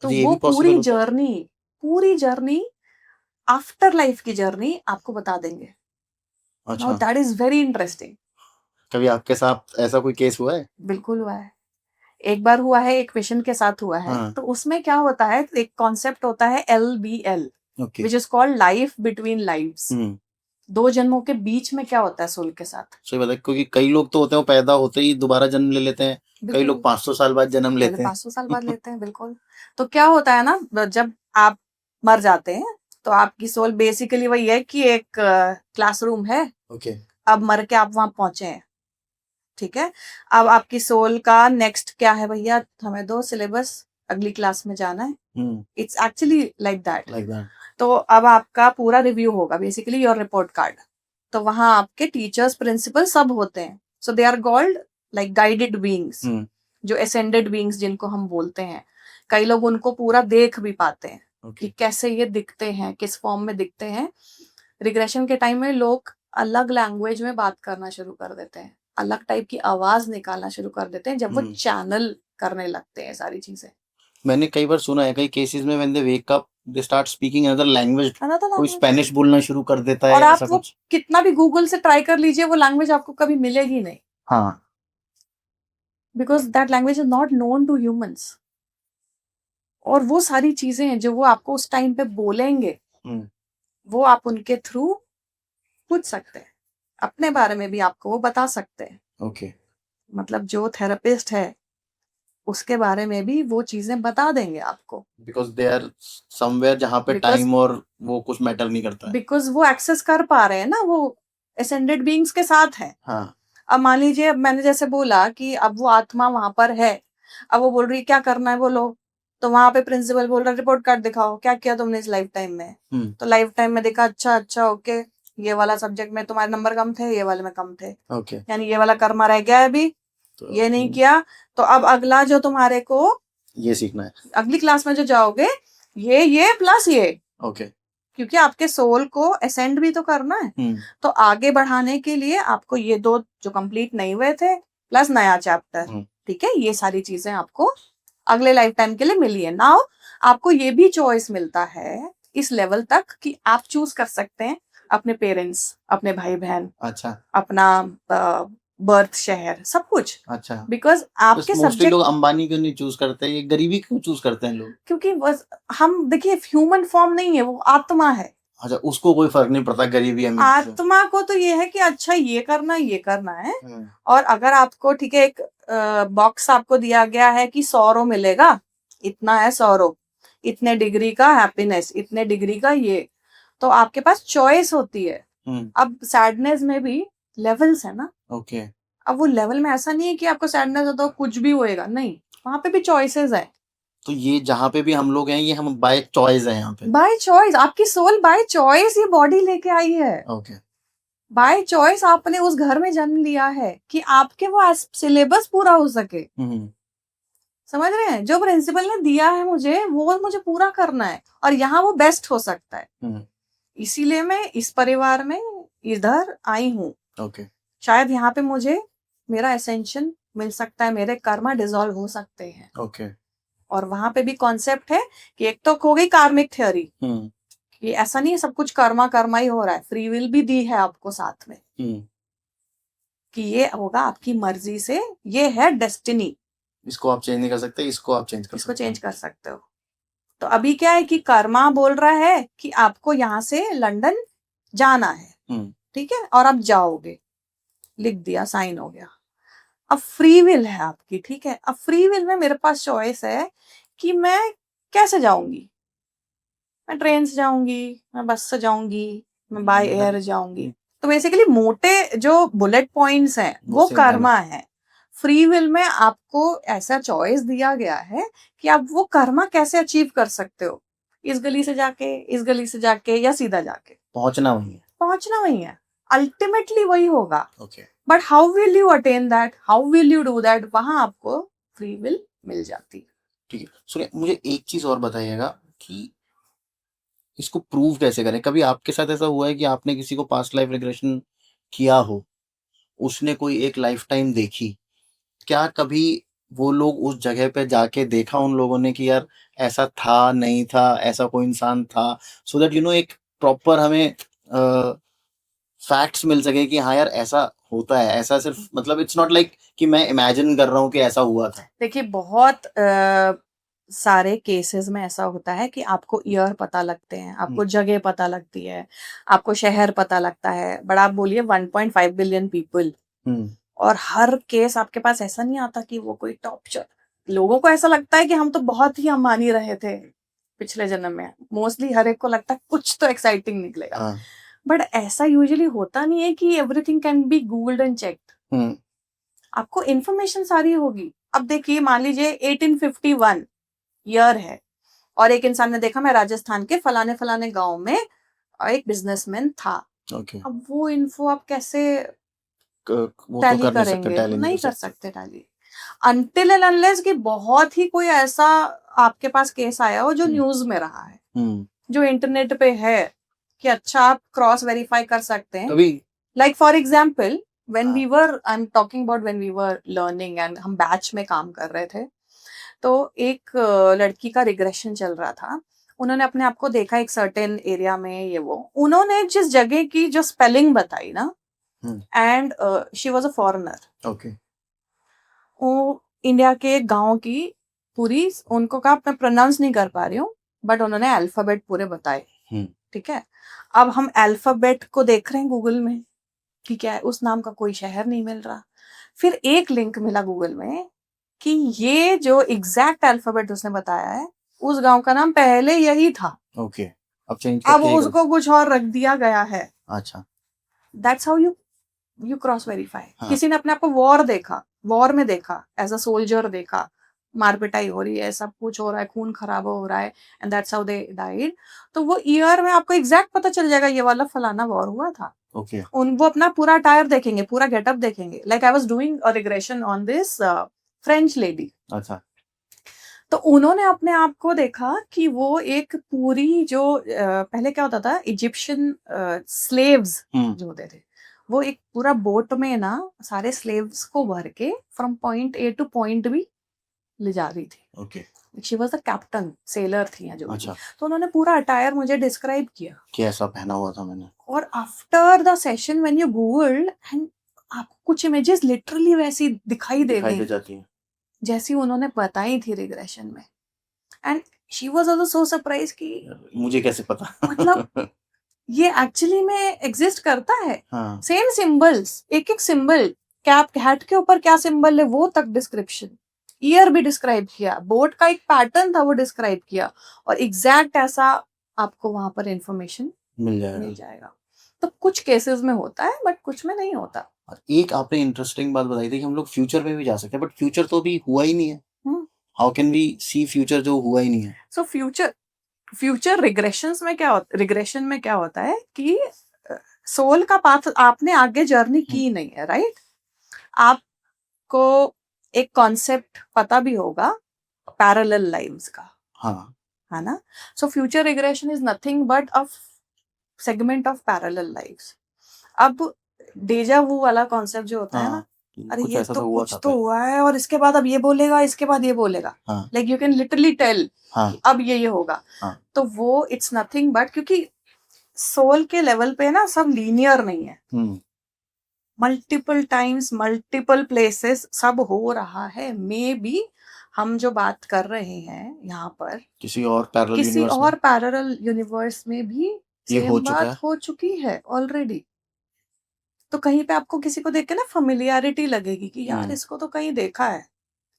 तो ये वो भी पॉसिबल होता है। पूरी जर्नी आफ्टर लाइफ की जर्नी आपको बता देंगे। नाउ अच्छा दैट इज वेरी इंटरेस्टिंग। कभी आपके साथ ऐसा कोई केस हुआ है? बिल्कुल हुआ है, एक बार हुआ है, एक पेशेंट के साथ हुआ है। हाँ तो उसमें क्या होता है, एक कॉन्सेप्ट होता है LBL, okay which is called life between lives. दो जन्मों के बीच में क्या होता है सोल के साथ। सही बात है, क्योंकि कई लोग तो होते हैं वो पैदा होते ही दोबारा जन्म ले लेते हैं, कई बिल्कुल, लोग 500 साल बाद जन्म लेते हैं। 500 साल बाद लेते हैं, बिल्कुल। तो क्या होता है ना, जब आप मर जाते हैं तो आपकी सोल बेसिकली वही है कि एक क्लासरूम है, ओके अब मर के आप वहां पहुंचे हैं, ठीक है। अब आपकी सोल का नेक्स्ट क्या है, भैया हमें दो सिलेबस, अगली क्लास में जाना है। It's actually like that. Like that. तो अब आपका पूरा रिव्यू होगा, बेसिकली योर रिपोर्ट कार्ड। तो वहां आपके टीचर्स, प्रिंसिपल सब होते हैं। So they are called like guided beings, जो असेंडेड बीइंग्स जिनको हम बोलते हैं। कई लोग उनको पूरा देख भी पाते हैं कि कैसे ये दिखते हैं, किस फॉर्म में दिखते हैं। रिग्रेशन के टाइम में लोग अलग लैंग्वेज में बात करना शुरू कर देते हैं, अलग टाइप की आवाज निकालना शुरू कर देते हैं जब वो चैनल करने लगते हैं सारी चीजें। मैंने कई बार सुना है कई केसेस में, when they wake up they start speaking another language, कोई language। स्पेनिश बोलना शुरू कर देता और है, आप ऐसा वो कुछ। कितना भी गूगल से ट्राई कर लीजिए, वो लैंग्वेज आपको कभी मिलेगी नहीं, हाँ because that language is not known to humans. और वो सारी चीजें हैं जो वो आपको उस टाइम पे बोलेंगे, वो आप उनके थ्रू पूछ सकते हैं, अपने बारे में भी आपको वो बता सकते हैं। ओके मतलब जो थेरेपिस्ट है उसके बारे में भी वो चीजें बता देंगे आपको, बिकॉज दे आर समवेयर जहाँ पे Because- टाइम और वो कुछ मैटर नहीं करता है। बिकॉज वो एक्सेस कर पा रहे हैं ना, वो असेंडेड बीइंग्स के साथ है। हाँ अब मान लीजिए, अब मैंने जैसे बोला कि अब वो आत्मा वहां पर है, अब वो बोल रही है क्या करना है बोलो, तो वहां पे प्रिंसिपल बोल रहा है रिपोर्ट कार्ड दिखाओ, क्या किया तुमने इस लाइफ टाइम में। तो लाइफ टाइम में देखा, अच्छा अच्छा ओके, ये वाला सब्जेक्ट में तुम्हारे नंबर कम थे, ये वाले में कम थे, ओके यानी ये वाला कर्मा रह गया है अभी, तो ये नहीं किया। तो अब अगला जो तुम्हारे को ये सीखना है। अगली क्लास में जो जाओगे, ये प्लस ये, ओके क्योंकि आपके सोल को असेंड भी तो करना है। तो आगे बढ़ाने के लिए आपको ये दो जो कंप्लीट नहीं हुए थे प्लस नया चैप्टर, ठीक है, ये सारी चीजें आपको अगले लाइफ टाइम के लिए मिली है। नाउ आपको ये भी चॉइस मिलता है इस लेवल तक कि आप चूज कर सकते हैं अपने पेरेंट्स, अपने भाई बहन, अच्छा अपना बर्थ शहर, सब कुछ। अच्छा बिकॉज आपके मोस्टली सब्जेक्ट, लोग अंबानी क्यों नहीं चूज करते, ये गरीबी क्यों चूज करते हैं लोग? क्योंकि बस हम देखिए ह्यूमन फॉर्म नहीं है, वो आत्मा है। अच्छा उसको कोई फर्क नहीं पड़ता गरीबी अमीरी से। आत्मा को तो ये है कि अच्छा ये करना है। और अगर आपको ठीक है, एक बॉक्स आपको दिया गया है कि 100 मिलेगा, इतना है 100, इतने डिग्री का हैप्पीनेस, इतने डिग्री का ये, तो आपके पास चॉइस होती है। अब सैडनेस में भी लेवल्स है ना। ओके अब वो लेवल में ऐसा नहीं है कि आपको सैडनेस हो तो कुछ भी होएगा, नहीं, वहां पे भी चॉइसेस है। तो ये जहाँ पे भी हम लोग हैं, ये हम बाय चॉइस है यहाँ पे। बाय चॉइस, आपकी सोल बाय चॉइस ये बॉडी लेके आई है। ओके बाय चॉइस आपने उस घर में जन्म लिया है कि आपके वो सिलेबस पूरा हो सके। समझ रहे हैं, जो प्रिंसिपल ने दिया है मुझे, वो मुझे पूरा करना है, और यहाँ वो बेस्ट हो सकता है। इसीलिए मैं इस परिवार में इधर आई हूँ। ओके शायद यहाँ पे मुझे मेरा एसेंशन मिल सकता है, मेरे कर्मा डिसॉल्व हो सकते हैं। ओके और वहां पे भी कॉन्सेप्ट है कि एक तो हो गई कार्मिक थ्योरी, कि ऐसा नहीं है सब कुछ कर्मा कर्मा ही हो रहा है, फ्री विल भी दी है आपको साथ में, कि ये होगा आपकी मर्जी से, ये है डेस्टिनी। इसको आप चेंज नहीं कर सकते, इसको आप चेंज कर इसको सकते हैं। चेंज कर सकते हो। तो अभी क्या है कि कर्मा बोल रहा है कि आपको यहाँ से लंदन जाना है, ठीक है, और आप जाओगे, लिख दिया, साइन हो गया। अब फ्री विल है आपकी, ठीक है। अब फ्री विल में मेरे पास चॉइस है कि मैं कैसे जाऊंगी, मैं ट्रेन से जाऊंगी, मैं बस से जाऊंगी, मैं बाय एयर जाऊंगी। तो बेसिकली मोटे जो बुलेट पॉइंट्स हैं वो कर्मा है, फ्री विल में आपको ऐसा चॉइस दिया गया है कि आप वो कर्मा कैसे अचीव कर सकते हो, इस गली से जाके, इस गली से जाके, या सीधा जाके पहुंचना वही है। अल्टीमेटली वही होगा। Okay. But how will you attain that, how will you do that, वहां आपको फ्री विल मिल जाती है। ठीक है, सुनिए मुझे एक चीज और बताइएगा कि इसको प्रूव कैसे करें। कभी आपके साथ ऐसा हुआ है कि आपने किसी को पास्ट लाइफ रिग्रेशन किया हो, उसने कोई एक लाइफ टाइम देखी, क्या कभी वो लोग उस जगह पे जाके देखा उन लोगों ने कि यार ऐसा था नहीं था, ऐसा कोई इंसान था, सो दैट एक प्रॉपर हमें फैक्ट्स मिल सके कि हाँ यार ऐसा होता है, ऐसा सिर्फ मतलब इट्स नॉट लाइक कि मैं इमेजिन कर रहा हूँ कि ऐसा हुआ था। देखिए बहुत सारे केसेस में ऐसा होता है कि आपको ईयर पता लगते हैं, आपको जगह पता लगती है, आपको शहर पता लगता है, बट आप बोलिए 1.5 बिलियन पीपल, और हर केस आपके पास ऐसा नहीं आता कि वो कोई टॉप। लोगों को ऐसा लगता है कि हम तो बहुत ही अंबानी रहे थे पिछले जन्म में, मोस्टली हर एक को लगता है कुछ तो एक्साइटिंग निकलेगा, बट ऐसा यूजुअली होता नहीं है कि everything can be googled and checked. आपको इन्फॉर्मेशन सारी होगी। अब देखिए मान लीजिए 1851 ईयर है, और एक इंसान ने देखा मैं राजस्थान के फलाने फलाने गांव में एक बिजनेसमैन था। अब वो इन्फो आप कैसे टैली करेंगे? नहीं कर सकते टैली अनटिल एंड अनलेस कि बहुत ही कोई ऐसा आपके पास केस आया हो जो न्यूज में रहा है, जो इंटरनेट पे है, कि अच्छा आप क्रॉस वेरीफाई कर सकते हैं। Like for example when we were, I'm talking about when we were learning and हम बैच में काम कर रहे थे, तो एक लड़की का रिग्रेशन चल रहा था। उन्होंने अपने आप को देखा एक सर्टेन एरिया में, ये वो उन्होंने जिस जगह की जो स्पेलिंग बताई ना, and she was a foreigner. Okay. वो इंडिया के गांव की पूरी, उनको कहा मैं प्रोनाउंस नहीं कर पा रही हूँ, बट उन्होंने अल्फाबेट पूरे बताए। ठीक है, अब हम अल्फाबेट को देख रहे हैं गूगल में, ठीक है, उस नाम का कोई शहर नहीं मिल रहा। फिर एक लिंक मिला गूगल में कि ये जो एग्जैक्ट अल्फाबेट उसने बताया है, उस गांव का नाम पहले यही था। ओके। अब चेंज अब उसको कुछ और रख दिया गया है। अच्छा, that's how you cross verify. किसी ने अपने आप को वॉर में देखा, एज अ सोल्जर देखा, मारपिटाई हो रही है, सब कुछ हो रहा है, खून खराबा हो रहा है, and that's how they died. तो वो ईयर में आपको एग्जैक्ट पता चल जाएगा ये वाला फलाना वॉर हुआ था। ओके। वो अपना पूरा अटायर देखेंगे, पूरा गेटअप देखेंगे। Like I was doing a regression on this French lady. अच्छा। तो उन्होंने अपने आप को देखा कि वो एक पूरी जो पहले क्या होता था, इजिप्शियन स्लेव्स जो होते थे, वो एक पूरा बोट में ना सारे स्लेव्स को भर के from point A to point B ले जा रही थी। Okay. She was the captain, sailor थी जो। अच्छा। तो उन्होंने पूरा अटायर मुझे डिस्क्राइब किया कि ऐसा पहना हुआ था मैंने। और after the session when you googled, and आपको कुछ इमेजेस लिटरली वैसी दिखाई दे जाती हैं जैसी उन्होंने बताई थी रिग्रेशन में। And she was also so surprise कि मुझे कैसे पता मतलब ये एक्चुअली में एग्जिस्ट करता है। हाँ। सेम सिंबल्स, एक एक सिंबल, कैप हैट के ऊपर क्या सिंबल है वो तक डिस्क्रिप्शन, ईयर भी डिस्क्राइब किया, बोट का एक पैटर्न था वो डिस्क्राइब किया, और एग्जैक्ट ऐसा आपको वहां पर इंफॉर्मेशन मिल जाएगा। तो कुछ केसेस में होता है बट कुछ में नहीं होता। एक आपने इंटरेस्टिंग बात बताई थी कि हम लोग फ्यूचर में भी जा सकते हैं, बट फ्यूचर तो अभी हुआ ही नहीं है। How can we see future जो हुआ ही नहीं है? सो फ्यूचर रिग्रेशन में क्या होता है कि सोल का पाथ आपने आगे जर्नी की नहीं है, राइट? आपको एक कॉन्सेप्ट पता भी होगा पैरेलल लाइव्स का, हाँ, है ना? So future regression is nothing but a segment of parallel lives. अब डेजा वू वाला कॉन्सेप्ट जो होता है ना, अरे ये तो कुछ तो हुआ है और इसके बाद अब ये बोलेगा, इसके बाद ये बोलेगा, like you can literally tell अब ये होगा। तो वो इट्स नथिंग बट, क्योंकि सोल के लेवल पे ना सब लीनियर नहीं है, मल्टीपल टाइम्स मल्टीपल प्लेसेस सब हो रहा है। मे बी हम जो बात कर रहे हैं यहाँ पर किसी और पैरेलल यूनिवर्स में भी ये बात हो चुकी है ऑलरेडी। तो कहीं पे आपको किसी को देख के ना फेमिलियरिटी लगेगी कि यार इसको तो कहीं देखा है,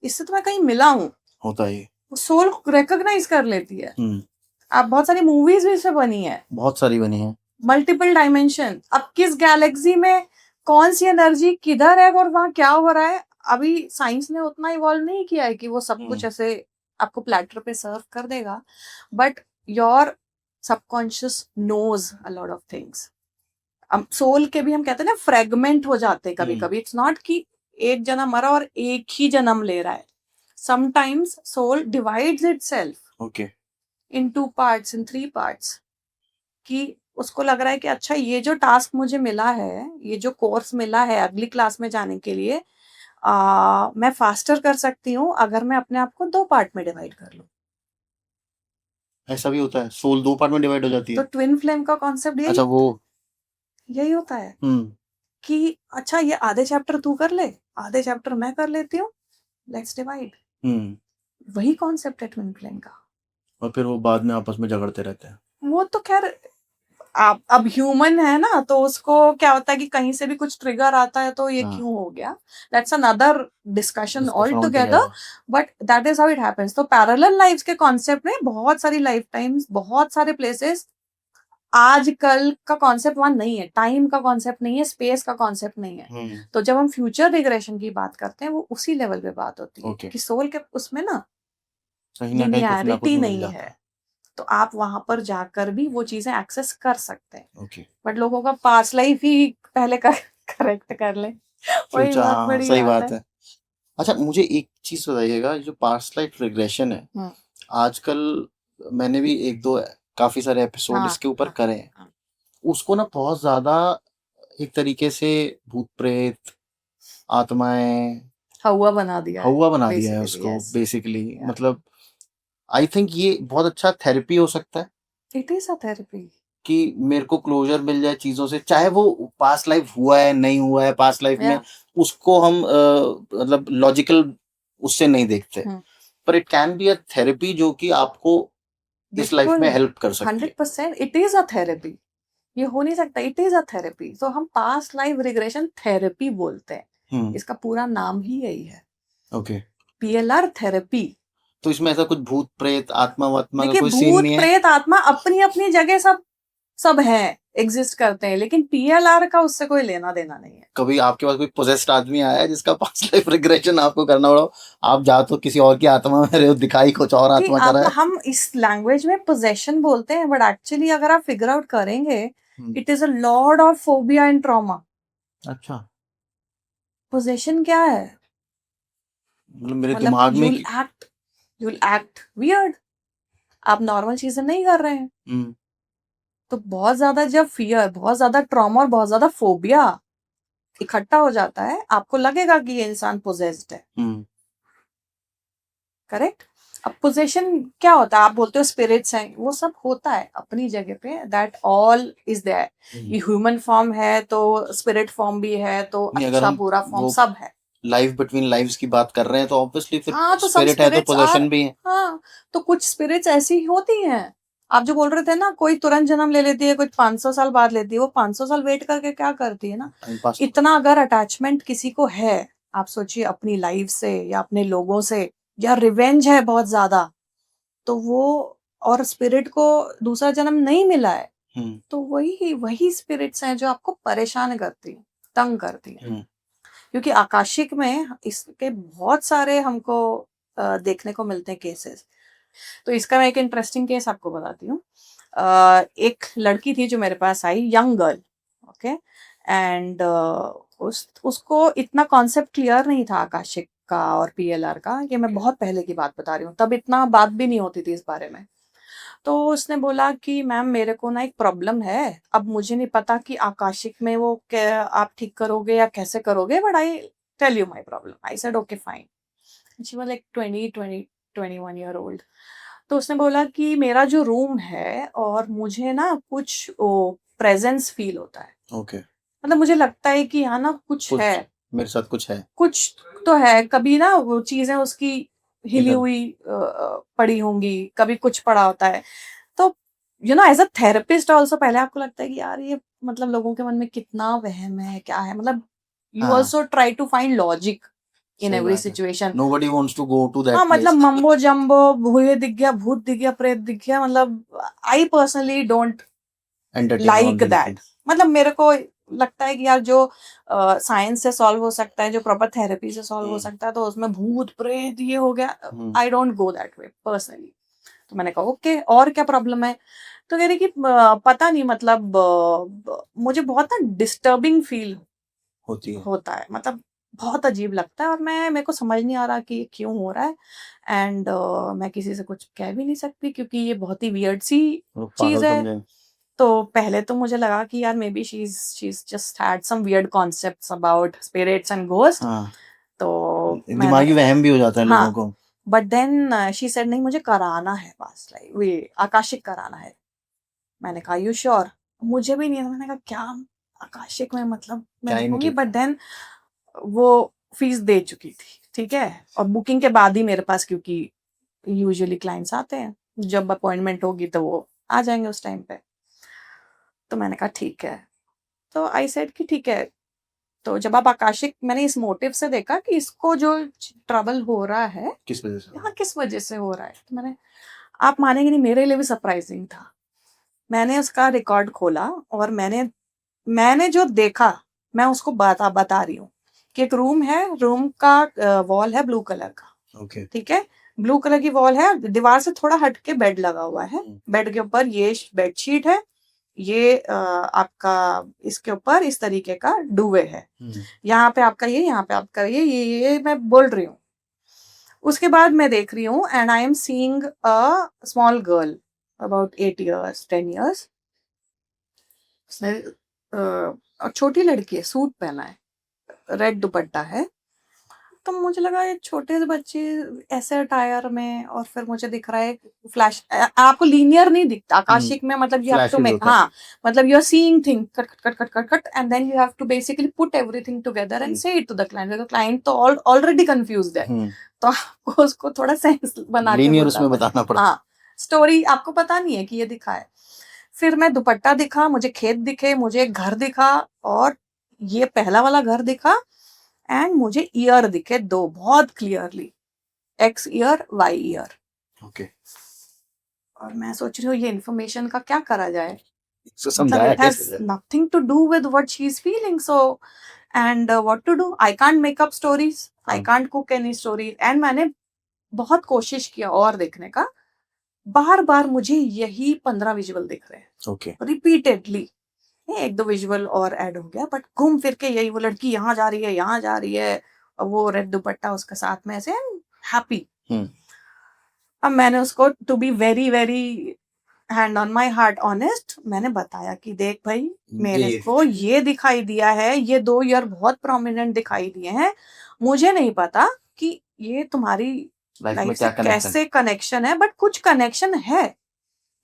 इससे तो मैं कहीं मिला हूँ, होता है, सोल रिकॉग्नाइज कर लेती है। आप बहुत सारी मूवीज भी इससे बनी है, बहुत सारी बनी है, मल्टीपल डायमेंशन। अब किस गैलेक्सी में कौन सी एनर्जी किधर है और वहां क्या हो रहा है अभी साइंस ने उतना इवॉल्व नहीं किया है कि वो सब कुछ ऐसे आपको प्लेटर पे सर्व कर देगा, but your subconscious knows a lot of things. Soul के भी हम कहते हैं ना फ्रेगमेंट हो जाते हैं कभी कभी. इट्स नॉट कि एक जन्म मरा और एक ही जन्म ले रहा है. Sometimes soul divides itself okay in 2 parts, in 3 parts, कि उसको लग रहा है कि अच्छा ये जो टास्क मुझे मिला है, ये जो कोर्स मिला है अगली क्लास में जाने के लिए, मैं फास्टर कर सकती हूँ अगर मैं अपने आप को 2 पार्ट में डिवाइड कर लूं. ऐसा भी होता है, सोल 2 पार्ट में डिवाइड हो जाती तो है. ट्विन फ्लेम का कॉन्सेप्ट अच्छा वो यही होता है कि अच्छा ये आधे चैप्टर तू कर ले, आधे चैप्टर मैं कर लेती हूँ, लेट्स डिवाइड. वही कॉन्सेप्ट है ट्विन फ्लेम का. और फिर वो बाद में आपस में झगड़ते रहते हैं. वो तो खैर आप अब ह्यूमन है ना, तो उसको क्या होता है कि कहीं से भी कुछ ट्रिगर आता है तो ये क्यों हो गया, that's another discussion all together, but that is how it happens. तो पैरेलल लाइव्स के कॉन्सेप्ट में बहुत सारी लाइफ टाइम्स, बहुत सारे प्लेसेस. आजकल का कॉन्सेप्ट वहां नहीं है, टाइम का कॉन्सेप्ट नहीं है, स्पेस का कॉन्सेप्ट नहीं है. तो जब हम फ्यूचर रिग्रेशन की बात करते हैं वो उसी लेवल पे बात होती है कि सोल के उसमें ना लिनियरिटी नहीं है, तो आप वहां पर जाकर भी वो चीजें एक्सेस कर सकते हैं. बट लोगों का पास्ट लाइफ ही पहले करेक्ट कर ले, वही बहुत बड़ी सही बात है. अच्छा मुझे एक चीज बताइएगा, जो पास्ट लाइफ रिग्रेशन है, आजकल मैंने भी 1-2 काफी सारे एपिसोड इसके ऊपर करे हैं. उसको ना बहुत ज्यादा एक तरीके से भूत प्रेत आत्माएं हवा बना दिया है उसको बेसिकली. मतलब आई थिंक ये बहुत अच्छा थेरेपी हो सकता है. इट इज अ थेरेपी कि मेरे को क्लोजर मिल जाए चीजों से, चाहे वो पास्ट लाइफ हुआ है नहीं हुआ है. पास्ट लाइफ में उसको हम मतलब लॉजिकल उससे नहीं देखते, पर it can be a therapy जो कि आपको इस लाइफ में हेल्प कर सकती है. 100% इट इज अ थेरेपी. ये हो नहीं सकता, इट इज अ थेरेपी. तो हम पास्ट लाइफ रिग्रेशन थेरेपी बोलते हैं. इसका पूरा नाम ही यही है. Okay PLR therapy. तो इसमें ऐसा कुछ भूत प्रेत आत्मा वात्मा का कोई सीन भूत नहीं है? प्रेत आत्मा अपनी अपनी जगह सब है, एग्जिस्ट करते हैं, लेकिन PLR का उससे कोई लेना देना नहीं है. कभी आपके पास कोई पोजेस्ड आदमी आया है जिसका पास्ट लाइफ रिग्रेशन आपको करना पड़ा, आप जा तो किसी और की आत्मा में रहे हो, दिखाई कुछ और आत्मा कर रहा है? हम इस लैंग्वेज में पोजेशन बोलते हैं, बट एक्चुअली अगर आप फिगर आउट करेंगे, it is a Lord of phobia and trauma. अच्छा पोजेशन क्या है? मतलब मेरे दिमाग में यू विल एक्ट वियर्ड. आप नॉर्मल चीजें नहीं कर रहे हैं. तो बहुत ज्यादा जब फियर, बहुत ज्यादा ट्रॉमा और बहुत ज्यादा फोबिया इकट्ठा हो जाता है, आपको लगेगा कि ये इंसान पोजेस्ड है. करेक्ट. अब पोजेशन क्या होता है? आप बोलते हो स्पिरिट्स हैं, वो सब होता है अपनी जगह पे, दैट ऑल इज देयर. ये ह्यूमन फॉर्म है तो स्पिरिट फॉर्म भी है, तो अच्छा बुरा फॉर्म सब है. लाइफ बिटवीन लाइव्स की बात कर रहे हैं तो ऑब्वियसली फिर स्पिरिट है तो पोजेशन भी है. हाँ, तो कुछ स्पिरिट्स ऐसी होती हैं. आप जो बोल रहे थे ना, कोई तुरंत जन्म ले लेती है, कोई 500 साल बाद लेती है. वो 500 साल वेट करके क्या करती है ना, इतना अगर अटैचमेंट किसी को है, आप सोचिए अपनी लाइफ से या अपने लोगों से, या रिवेंज है बहुत ज्यादा, तो वो, और स्पिरिट को दूसरा जन्म नहीं मिला है, तो वही स्पिरिट्स हैं जो आपको परेशान करती है, तंग करती है. क्योंकि आकाशिक में इसके बहुत सारे हमको देखने को मिलते हैं केसेस. तो इसका मैं एक इंटरेस्टिंग केस आपको बताती हूँ. एक लड़की थी जो मेरे पास आई, यंग गर्ल. ओके. एंड उसको इतना कॉन्सेप्ट क्लियर नहीं था आकाशिक का और PLR का. ये मैं बहुत पहले की बात बता रही हूँ, तब इतना बात भी नहीं होती थी इस बारे में. तो उसने बोला कि मैम मेरे को ना एक प्रॉब्लम है, अब मुझे नहीं पता कि आकाशिक में वो आप ठीक करोगे या कैसे करोगे, but I tell you my problem. I said okay fine. She was like 21 year old. तो उसने बोला कि मेरा जो रूम है और मुझे ना कुछ प्रेजेंस फील होता है. ओके. मतलब मुझे लगता है कि यहाँ ना कुछ है, मेरे साथ कुछ है, कुछ तो है. कभी ना वो चीजें उसकी हिली हुई पड़ी होंगी, कभी कुछ पड़ा होता है. तो you know as a therapist also पहले आपको लगता है कि यार ये मतलब लोगों के मन में कितना वहम है, क्या है, मतलब you also try to find logic in every situation. Nobody wants to go to that place. मतलब मम्बो जम्बो, भूये दिख गया, भूत दिख गया, प्रेत दिख गया, मतलब I personally don't like that. मतलब मेरे को लगता है कि यार जो साइंस से सॉल्व हो सकता है, जो प्रॉपर थेरेपी से सॉल्व हो सकता है, तो उसमें भूत प्रेत ये हो गया, I don't go that way personally. तो मैंने कहा ओके, और क्या प्रॉब्लम है? तो कह रही कि पता नहीं, मतलब मुझे बहुत ना डिस्टर्बिंग फील होता है, मतलब बहुत अजीब लगता है, और मेरे को समझ नहीं आ रहा कि ये क्यों हो रहा है। एंड मैं किसी से कुछ कह भी नहीं सकती क्योंकि ये बहुत ही वियर्ड सी चीज है। तो पहले तो मुझे लगा कि यार maybe she is just had some weird concepts about spirits and ghost. तो दिमागी वहम भी हो जाता है लोगों को। बट देन शी सेड नहीं, मुझे कराना है बस, लाइक वे आकाशिक कराना है। मैंने कहा यू श्योर? मुझे भी नहीं, मैंने कहा क्या आकाशिक में, मतलब मैं देखूंगी। बट देन वो फीस दे चुकी थी, ठीक है, और बुकिंग के बाद ही मेरे पास, क्योंकि यूजुअली क्लाइंट्स आते हैं, जब अपॉइंटमेंट होगी तो वो आ जाएंगे उस टाइम पे। तो मैंने कहा ठीक है। तो आई सेड कि ठीक है, तो जब आप आकाशिक, मैंने इस मोटिव से देखा कि इसको जो ट्रबल हो रहा है किस वजह से, हाँ किस वजह से हो रहा है। तो मैंने, आप मानेंगे नहीं, मेरे लिए भी सरप्राइजिंग था। मैंने उसका रिकॉर्ड खोला और मैंने जो देखा, मैं उसको बता रही हूँ कि एक रूम है, रूम का वॉल है ब्लू कलर का, ठीक है, ब्लू कलर की वॉल है, दीवार से थोड़ा हट के बेड लगा हुआ है, बेड के ऊपर ये बेडशीट है, ये आपका इसके ऊपर इस तरीके का डुवे है, यहाँ पे आपका ये, यहाँ पे आपका ये मैं बोल रही हूँ। उसके बाद मैं देख रही हूँ and I am seeing a small girl about 8 years 10 years। उसने छोटी लड़की है, सूट पहना है, रेड दुपट्टा है। तो मुझे लगा ये छोटे से बच्चे ऐसे अटायर में, और फिर मुझे दिख रहा है फ्लैश, आपको लीनियर नहीं दिखता आकाशिक में, मतलब यू हैव टू मेक, हाँ मतलब you are seeing thing cut cut cut cut cut cut and then you have to basically put everything together and say it to the client, because client तो already confused है। तो आपको उसको थोड़ा sense बना के लीनियर उसमें बताना पड़ता है। हाँ, स्टोरी आपको पता नहीं है कि ये दिखा है। फिर मैं दुपट्टा दिखा, मुझे खेत दिखे, मुझे एक घर दिखा, और ये पहला वाला घर दिखा, एंड मुझे ईयर दिखे 2 बहुत clearly, X year Y year. Okay. और मैं सोच रही हूँ ये इन्फॉर्मेशन का क्या करा जाए, मतलब it has nothing to do with what she is feeling, so and what to do, I can't make up stories, I can't cook any story। and मैंने बहुत कोशिश किया और देखने का, बार बार मुझे यही 15 विजुअल दिख रहे हैं, ओके, रिपीटेडली। 1-2 विजुअल और ऐड हो गया, बट घूम फिर के यही, वो लड़की यहाँ जा रही है, यहाँ जा रही है, और वो रेड दुपट्टा उसके साथ में, ऐसे हैप्पी। अब मैंने उसको to be very very hand on my heart honest, मैंने बताया कि देख भाई, मेरे को ये दिखाई दिया है, ये 2 ईयर बहुत प्रोमिनेंट दिखाई दिए हैं, मुझे नहीं पता कि ये तुम्हारी लाइफ से कैसे कनेक्शन है, बट कुछ कनेक्शन है,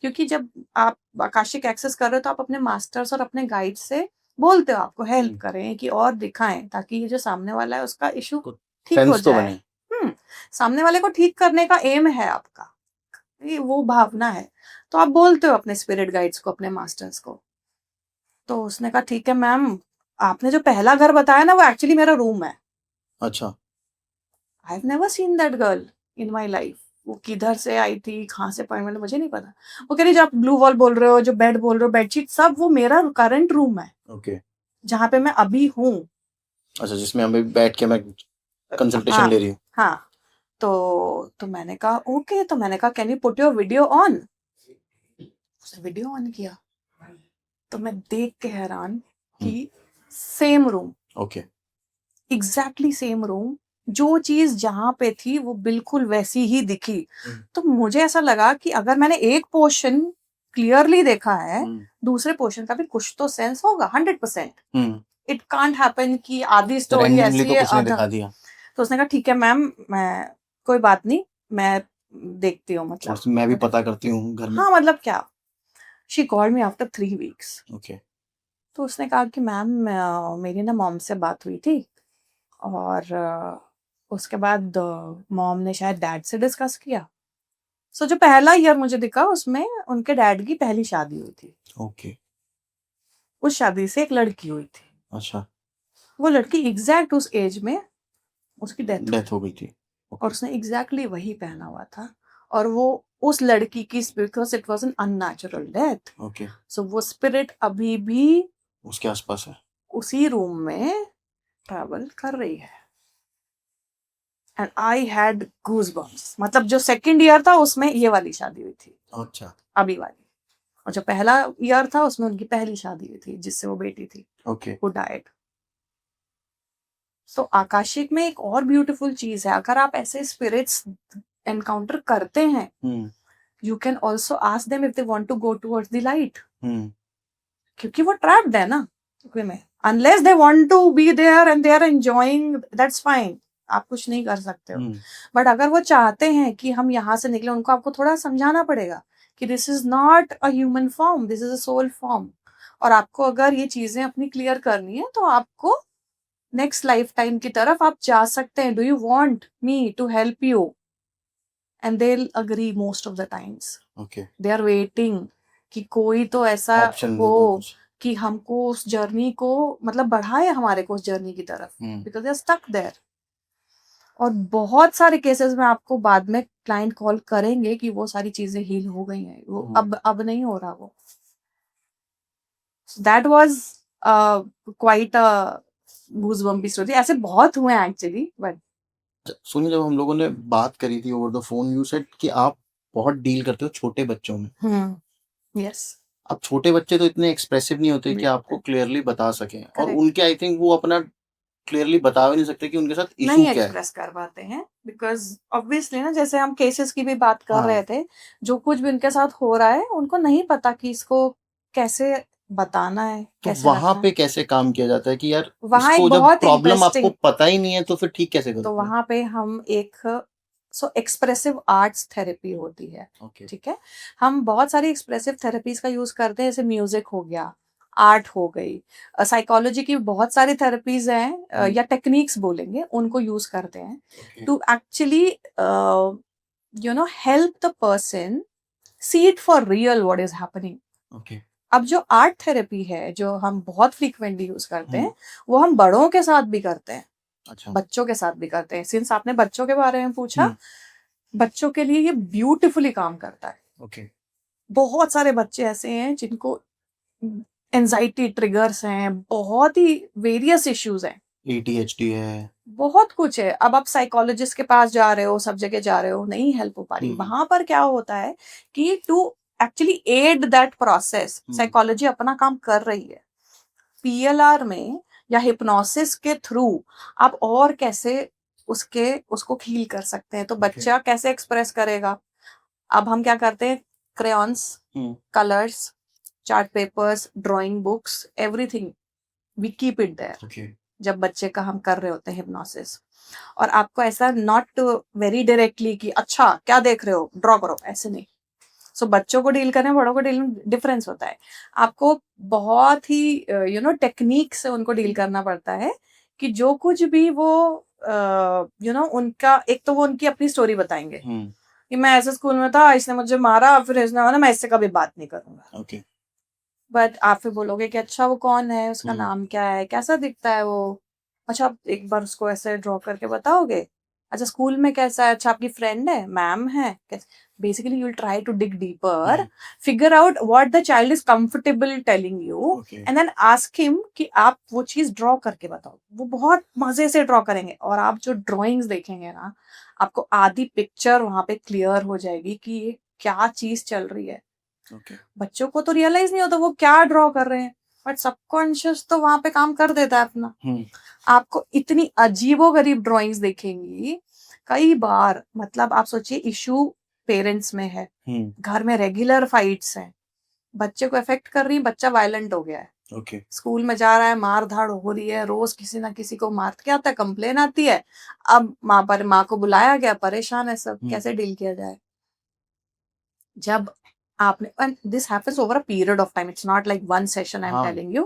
क्योंकि जब आप आकाशिक एक्सेस कर रहे हो तो आप अपने मास्टर्स और अपने गाइड से बोलते हो आपको हेल्प करें कि और दिखाएं, ताकि ये जो सामने वाला है उसका इशू ठीक हो जाए। सामने वाले को ठीक करने का एम है आपका, ये वो भावना है, तो आप बोलते हो अपने स्पिरिट गाइड्स को, अपने मास्टर्स को। तो उसने कहा ठीक है मैम, आपने जो पहला घर बताया ना, वो एक्चुअली मेरा रूम है। अच्छा। I have never seen that girl in my life. वो किधर से आई थी, कहाँ से पढ़ने, मुझे नहीं पता। वो कह रही जो आप ब्लू वॉल बोल रहे हो, जो बेड बोल रहे हो, बेडशीट, सब वो मेरा करंट रूम है, ओके, जहाँ पे मैं अभी हूँ। अच्छा, जिसमें अभी बैठ के मैं कंसल्टेशन ले रही हूँ। हाँ, तो मैंने कहा ओके, तो मैंने कहा can you put your video on. उसने वीडियो ऑन किया, तो मैं देख के हैरान कि same room, okay, exactly same room, जो चीज जहां पे थी वो बिल्कुल वैसी ही दिखी। तो मुझे ऐसा लगा कि अगर मैंने एक पोर्शन क्लियरली देखा है, दूसरे पोर्शन का भी कुछ तो सेंस होगा 100%। इट कांट हैपन कि आधी स्टोरी ऐसी है, आधा। तो उसने कहा ठीक है मैम, मैं कोई बात नहीं, मैं देखती हूँ, मतलब मैं भी पता करती हूँ घर में। हाँ, मतलब क्या, she called me after 3 weeks। Okay. तो उसने कहा कि मैम मेरी ना मॉम से बात हुई थी, और उसके बाद मॉम ने शायद डैड से डिस्कस किया। सो जो पहला ईयर मुझे दिखा, उसमें उनके डैड की पहली शादी हुई थी। ओके। उस शादी से एक लड़की हुई थी। अच्छा। वो लड़की एग्जैक्ट उस एज में उसकी डेथ हो गई थी। और उसने एग्जैक्टली वही पहना हुआ था, और वो उस लड़की की, because it was an unnatural death, okay, so वो स्पिरिट अभी भी उसके आसपास है। उसी रूम में ट्रैवल कर रही है। And I had goosebumps. मतलब जो सेकंड ईयर था उसमें ये वाली शादी हुई थी, अच्छा, अभी वाली, और जो पहला ईयर था उसमें उनकी पहली शादी हुई थी जिससे वो बेटी थी, okay, who died. So Akashic में एक और ब्यूटीफुल चीज है, अगर आप ऐसे स्पिरिट्स एनकाउंटर करते हैं, you can also ask them if they want to go towards the light, क्योंकि वो ट्रैप्ड है ना में। Unless they want to be there and they are enjoying, that's fine, आप कुछ नहीं कर सकते हो। बट अगर वो चाहते हैं कि हम यहाँ से निकले, उनको आपको थोड़ा समझाना पड़ेगा कि this is not a human form, this is a soul form. और आपको अगर ये चीजें अपनी क्लियर करनी है तो आपको नेक्स्ट लाइफ टाइम की तरफ आप जा सकते हैं। Do you want me to help you? And they will agree most of the times. Okay, they are waiting कि कोई तो ऐसा ऑप्शन हो कुछ। कि हमको उस जर्नी को मतलब बढ़ाए हमारे को उस जर्नी की तरफ, because they are stuck there. और बहुत सारे केसेस में आपको बाद में क्लाइंट कॉल करेंगे कि वो सारी चीजें हील हो गई हैं, वो अब नहीं हो रहा वो। That was quite a goosebumpy story. ऐसे बहुत हुए हैं एक्चुअली। बट सुनिए, जब हम लोगों ने बात करी थी over the phone, you said कि आप बहुत डील करते हो छोटे बच्चों में। यस, अब छोटे बच्चे तो इतने एक्सप्रेसिव नहीं होते कि आपको क्लियरली बता सकें, और Correct. उनके आई थिंक वो अपना क्लियरली बता भी नहीं सकते कि उनके साथ इशू नहीं क्या है। एक्सप्रेस कर पाते हैं, बिकॉज ऑब्वियसली ना, जैसे हम केसेस की भी बात कर हाँ। रहे थे, जो कुछ भी उनके साथ हो रहा है उनको नहीं पता कि इसको कैसे बताना है, तो कैसे वहां रखना पे है। कैसे काम किया जाता है कि यार वहाँ इसको एक जब बहुत प्रॉब्लम आपको इंटरेस्टिंग, पता ही नहीं है तो फिर ठीक कैसे तो करोगे? वहां पे हम एक एक्सप्रेसिव आर्ट्स थेरेपी होती है। ओके, ठीक है, हम बहुत सारी एक्सप्रेसिव थेरेपीज का यूज करते हैं, जैसे म्यूजिक हो गया, आर्ट हो गई, साइकोलॉजी की बहुत सारी थेरेपीज हैं, या टेक्निक्स बोलेंगे, उनको यूज करते हैं to actually help the person see it for real what is happening. Okay, अब जो आर्ट थेरेपी है जो हम बहुत फ्रीक्वेंटली यूज करते हैं, वो हम बड़ों के साथ भी करते हैं, अच्छा, बच्चों के साथ भी करते हैं। सिंस आपने बच्चों के बारे में पूछा, बच्चों के लिए ये ब्यूटीफुली काम करता है। ओके, बहुत सारे बच्चे ऐसे हैं जिनको एंजाइटी ट्रिगर्स हैं, बहुत ही वेरियस इश्यूज हैं, ADHD है। बहुत कुछ है। अब आप साइकोलॉजिस्ट के पास जा रहे हो, सब जगह जा रहे हो, नहीं हेल्प हो पा रही। वहां पर क्या होता है कि to actually add that process, psychology अपना काम कर रही है। PLR में या हिप्नोसिस के थ्रू आप और कैसे उसको हील कर सकते हैं। तो बच्चा कैसे एक्सप्रेस करेगा? अब हम क्या करते हैं, crayons, colours, chart papers, drawing books, everything we keep it there जब बच्चे का हम कर रहे होते हैं हिप्नोसिस। और आपको ऐसा नॉट वेरी डायरेक्टली कि अच्छा क्या देख रहे हो, ड्रॉ करो, ऐसे नहीं। सो बच्चों को डील करने, बड़ों को डील में डिफरेंस होता है। आपको बहुत ही टेक्निक से उनको डील करना पड़ता है कि जो कुछ भी वो उनका, एक तो वो उनकी अपनी स्टोरी बताएंगे कि मैं ऐसे स्कूल में था, इसने मुझे मारा, फिर इसने मारा, मैं इससे कभी बात नहीं करूंगा। बट आप फिर बोलोगे कि अच्छा वो कौन है, उसका नाम क्या है, कैसा दिखता है वो, अच्छा आप एक बार उसको ऐसे ड्रॉ करके बताओगे, अच्छा स्कूल में कैसा है, अच्छा आपकी फ्रेंड है, मैम है, basically you will try to dig deeper, figure out what the child is comfortable telling you, and then ask him कि आप वो चीज ड्रॉ करके बताओ। वो बहुत मजे से ड्रॉ करेंगे, और आप जो ड्रॉइंग्स देखेंगे ना, आपको आधी पिक्चर वहां पे क्लियर हो जाएगी कि ये क्या चीज चल रही है। बच्चों को तो रियलाइज नहीं होता वो क्या ड्रॉ कर रहे हैं, बट सबकॉन्शियस तो वहां पे काम कर देता है अपना। आपको इतनी अजीबोगरीब ड्राइंग्स देखेंगी कई बार, मतलब आप सोचिए इशू पेरेंट्स में है, घर में रेगुलर फाइट्स हैं, बच्चे को इफेक्ट कर रही है, बच्चा वायलेंट हो गया है, स्कूल में जा रहा है, मार धाड़ हो रही है, रोज किसी ना किसी को मार के आता है, कंप्लेन आती है, अब माँ को बुलाया गया, परेशान है सब, कैसे डील किया जाए? जब आपने, and this happens over a period of time, it's not like one session I'm telling you,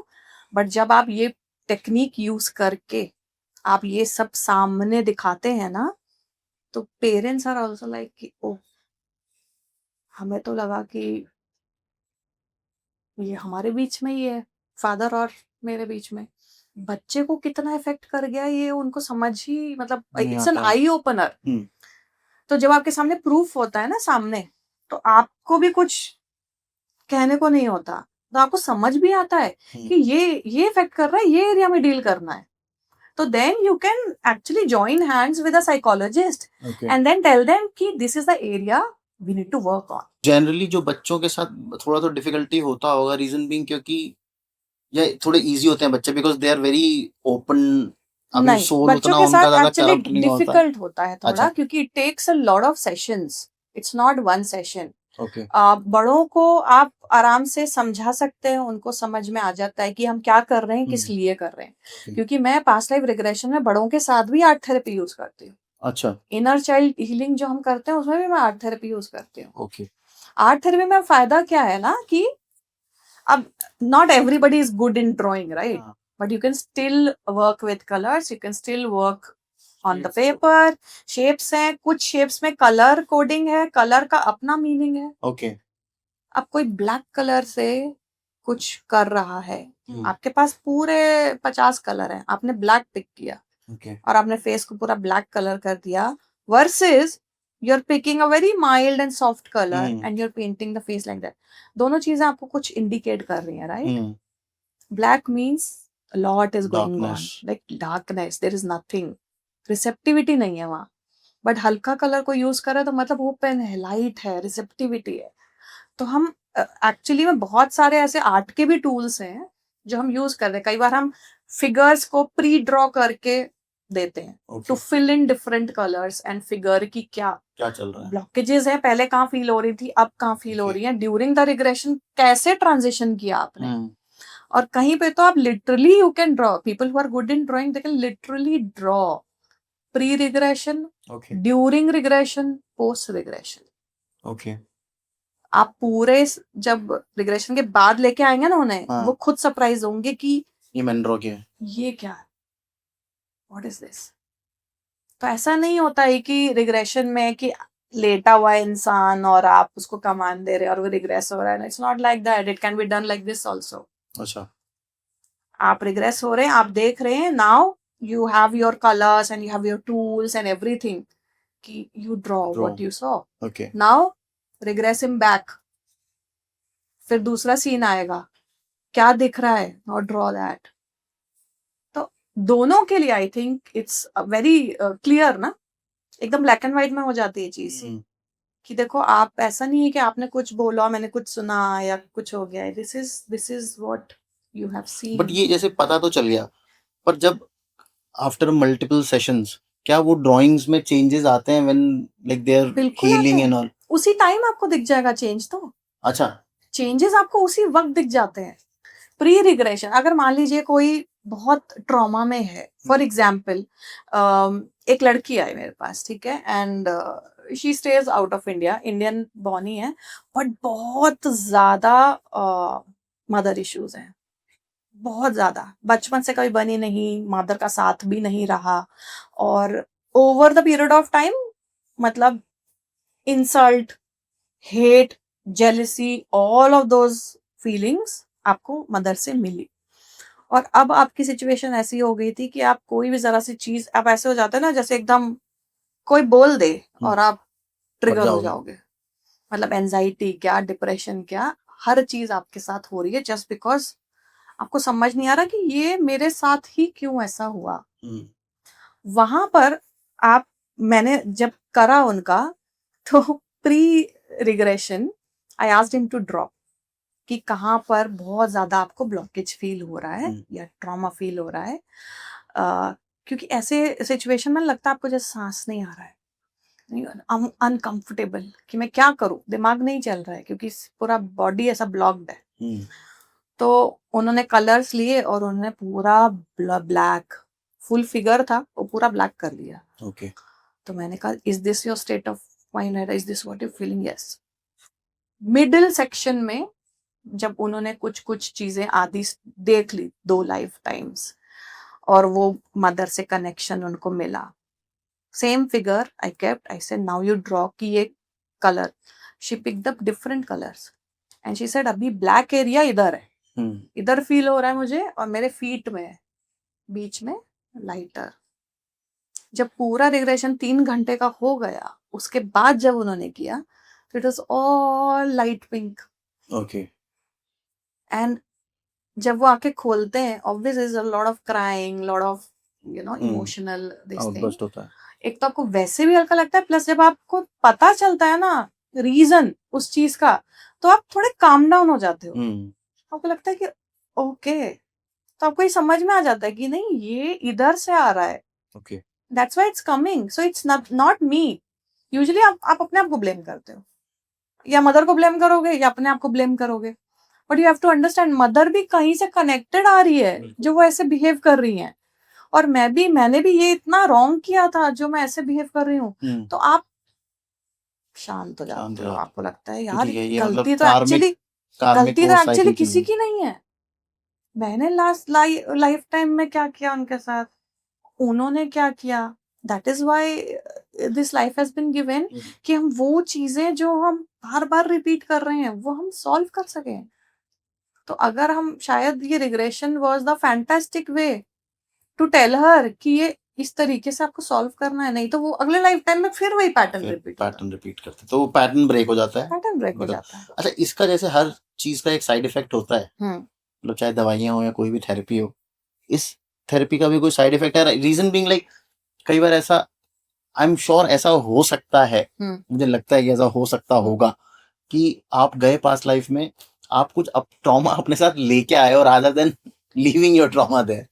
but जब आप ये टेक्निक यूज करके आप ये सब सामने दिखाते हैं ना, तो पेरेंट्स आर आल्सो लाइक कि ओ, हमें तो लगा कि ये हमारे बीच में ही है, फादर और मेरे बीच में। बच्चे को कितना इफेक्ट कर गया ये उनको समझ ही, मतलब इट्स एन आई ओपनर। तो जब आपके सामने प्रूफ होता है ना सामने, तो आपको भी कुछ कहने को नहीं होता, तो आपको समझ भी आता है कि ये इफेक्ट कर रहा है, ये एरिया में डील करना है, तो then you can actually join hands with a psychologist and then tell them कि this is the area we need to work on. Generally जो बच्चों के साथ थोड़ा तो डिफिकल्टी होता होगा, रीजन बीइंग क्योंकि ये थोड़े इजी होते हैं बच्चे, because they are very open, अभी नहीं, सोल बच्चों उतना के उनका साथ ज्यादा एक्चुअली करप्ट नहीं होता। डिफिकल्ट होता है थोड़ा, अच्छा। क्योंकि it takes a lot of sessions, it's not one session. Okay. बड़ों को आप आराम से समझा सकते हैं, उनको समझ में आ जाता है कि हम क्या कर रहे हैं, किस लिए कर रहे हैं। क्योंकि मैं पास्ट लाइफ रिग्रेशन में बड़ों के साथ भी आर्ट थेरेपी यूज करती हूँ। अच्छा। इनर चाइल्ड हीलिंग जो हम करते हैं उसमें भी मैं आर्ट थेरेपी यूज करती हूँ। ओके। आर्ट थेरेपी में फायदा क्या है ना कि अब not everybody is good in drawing, right, but you can still work with colours, you can still work on the paper. Shapes हैं, कुछ शेप्स में कलर कोडिंग है, कलर का अपना मीनिंग है। ओके। अब कोई ब्लैक कलर से कुछ कर रहा है, आपके पास पूरे 50 कलर हैं, आपने ब्लैक पिक किया और आपने फेस को पूरा ब्लैक कलर कर दिया, versus you're picking a very mild and soft color and you're painting the face like that. दोनों चीजें आपको कुछ indicate कर रही हैं, right? Black means a lot is going on, like darkness, there is nothing, receptivity नहीं है वहाँ। बट हल्का कलर को यूज करा तो मतलब ओपन है, लाइट है, रिसेप्टिविटी है। तो हम एक्चुअली में बहुत सारे ऐसे आर्ट के भी टूल्स हैं जो हम यूज कर रहे हैं। कई बार हम फिगर्स को प्री ड्रॉ करके देते हैं to fill in different colours and figure की क्या चल रहा है, ब्लॉकेजेस है, पहले कहाँ फील हो रही थी, अब कहाँ फील हो रही है, ड्यूरिंग द रिग्रेशन कैसे ट्रांजिशन किया आपने। और कहीं पे तो आप literally you can draw, people who are good in drawing they can literally draw pre regression, during regression, post regression. Okay. आप पूरे जब रिग्रेशन के बाद लेके आएंगे ना उन्हें, वो खुद सरप्राइज होंगे कि ये मैंने ड्रॉ किया है, ये क्या है, व्हाट इज दिस। तो ऐसा नहीं होता है कि रिग्रेशन में कि लेटा हुआ है इंसान और आप उसको कमांड दे रहे हैं और वो रिग्रेस हो रहा है। It's not like that, it can be done like this also. अच्छा। आप रिग्रेस हो रहे हैं, आप देख रहे हैं, now you have your colors and you have your tools and everything, you draw what you saw. Okay. Now regress him back, फिर दूसरा सीन आएगा, क्या दिख रहा है, not draw that. तो दोनों के लिए I think it's very clear ना, एकदम ब्लैक एंड व्हाइट में हो जाती है चीज कि देखो आप ऐसा नहीं है कि आपने कुछ बोला मैंने कुछ सुना या कुछ हो गया है, this is what you have seen. But ये जैसे पता तो चल गया, पर जब आफ्टर मल्टीपल सेशंस क्या वो ड्राइंग्स में चेंजेस आते हैं when like they are healing and all? उसी टाइम आपको दिख जाएगा चेंज। तो अच्छा, चेंजेस आपको उसी वक्त दिख जाते हैं। प्री रिग्रेशन, अगर मान लीजिए कोई बहुत ट्रॉमा में है, फॉर एग्जाम्पल एक लड़की आई मेरे पास, ठीक है, and she stage out of India, Indian born ही है, बट बहुत ज्यादा मदर इश्यूज हैं, बहुत ज्यादा, बचपन से कभी बनी नहीं, मदर का साथ भी नहीं रहा, और over the period of time मतलब insult, hate, jealousy, all of those feelings आपको मदर से मिली। और अब आपकी सिचुएशन ऐसी हो गई थी कि आप कोई भी जरा सी चीज, आप ऐसे हो जाते हैं ना जैसे एकदम कोई बोल दे और आप ट्रिगर हो जाओगे, मतलब एंजाइटी क्या, डिप्रेशन क्या, हर चीज आपके साथ हो रही है जस्ट बिकॉज आपको समझ नहीं आ रहा कि ये मेरे साथ ही क्यों ऐसा हुआ। वहां पर मैंने जब करा उनका, तो pre regression I asked him to draw कि कहाँ पर बहुत ज्यादा आपको ब्लॉकेज फील हो रहा है या ट्रॉमा फील हो रहा है, क्योंकि ऐसे सिचुएशन में लगता है आपको जैसे सांस नहीं आ रहा है, अनकंफर्टेबल कि मैं क्या करूं, दिमाग नहीं चल रहा है क्योंकि पूरा बॉडी ऐसा ब्लॉक्ड है। तो उन्होंने कलर्स लिए और उन्होंने पूरा ब्लैक, फुल फिगर था वो पूरा ब्लैक कर लिया। Okay. तो मैंने कहा is this your state of mind, is this what you feeling? Yes. Middle section में जब उन्होंने कुछ कुछ चीजें आदि देख ली 2 लाइफ टाइम्स और वो मदर से कनेक्शन उनको मिला, same figure I kept, I said now you draw की ये colour, she picked up different colours and she said अभी ब्लैक एरिया इधर है, इधर फील हो रहा है मुझे और मेरे फीट में है, बीच में लाइटर। जब पूरा रिग्रेशन 3 घंटे का हो गया, उसके बाद जब उन्होंने किया तो it was all light pink. Okay. And जब वो आके खोलते हैं, obvious is a lot of crying, lot of emotional this thing. Outburst होता है। एक तो आपको वैसे भी हल्का लगता है, प्लस जब आपको पता चलता है ना रीजन उस चीज का, तो आप थोड़े काम डाउन हो जाते हो। आपको लगता है कि ओके, तो आपको ये समझ में आ जाता है कि नहीं, ये इधर से आ रहा है, okay, that's why it's coming, so it's not me. Usually आप अपने आप को ब्लेम करते हो, या मदर को ब्लेम करोगे या अपने आप को ब्लेम करोगे, but you have to understand mother भी कहीं से कनेक्टेड आ रही है जो वो ऐसे बिहेव कर रही है, और मैंने भी ये इतना रॉन्ग किया था जो मैं ऐसे बिहेव कर रही हूँ। तो आप शांत हो जाते हो, आपको लगता है यार गलती तो एक्चुअली किसी की नहीं है। मैंने लास्ट लाइफ टाइम में क्या किया उनके साथ, उन्होंने क्या किया, that is why this life has been given, कि हम वो चीजें जो हम बार बार रिपीट कर रहे हैं वो हम सॉल्व कर सकें। तो अगर हम, शायद ये regression was the fantastic way to tell her कि ये इस तरीके से आपको सॉल्व करना है, नहीं तो वो अगले लाइफ टाइम में फिर वही पैटर्न रिपीट करते, तो वो पैटर्न ब्रेक हो जाता है। अच्छा, इसका जैसे हर चीज का एक साइड इफेक्ट होता है, मतलब चाहे दवाइयां हो या कोई भी थेरेपी हो, इस थेरेपी का भी कोई साइड इफेक्ट है? रीजन बीइंग लाइक कई बार ऐसा, आई एम श्योर ऐसा हो सकता है, मुझे लगता है कि ऐसा हो सकता होगा कि आप गए पास्ट लाइफ में, आप कुछ ट्रॉमा अपने साथ लेके आए और rather than leaving your trauma there.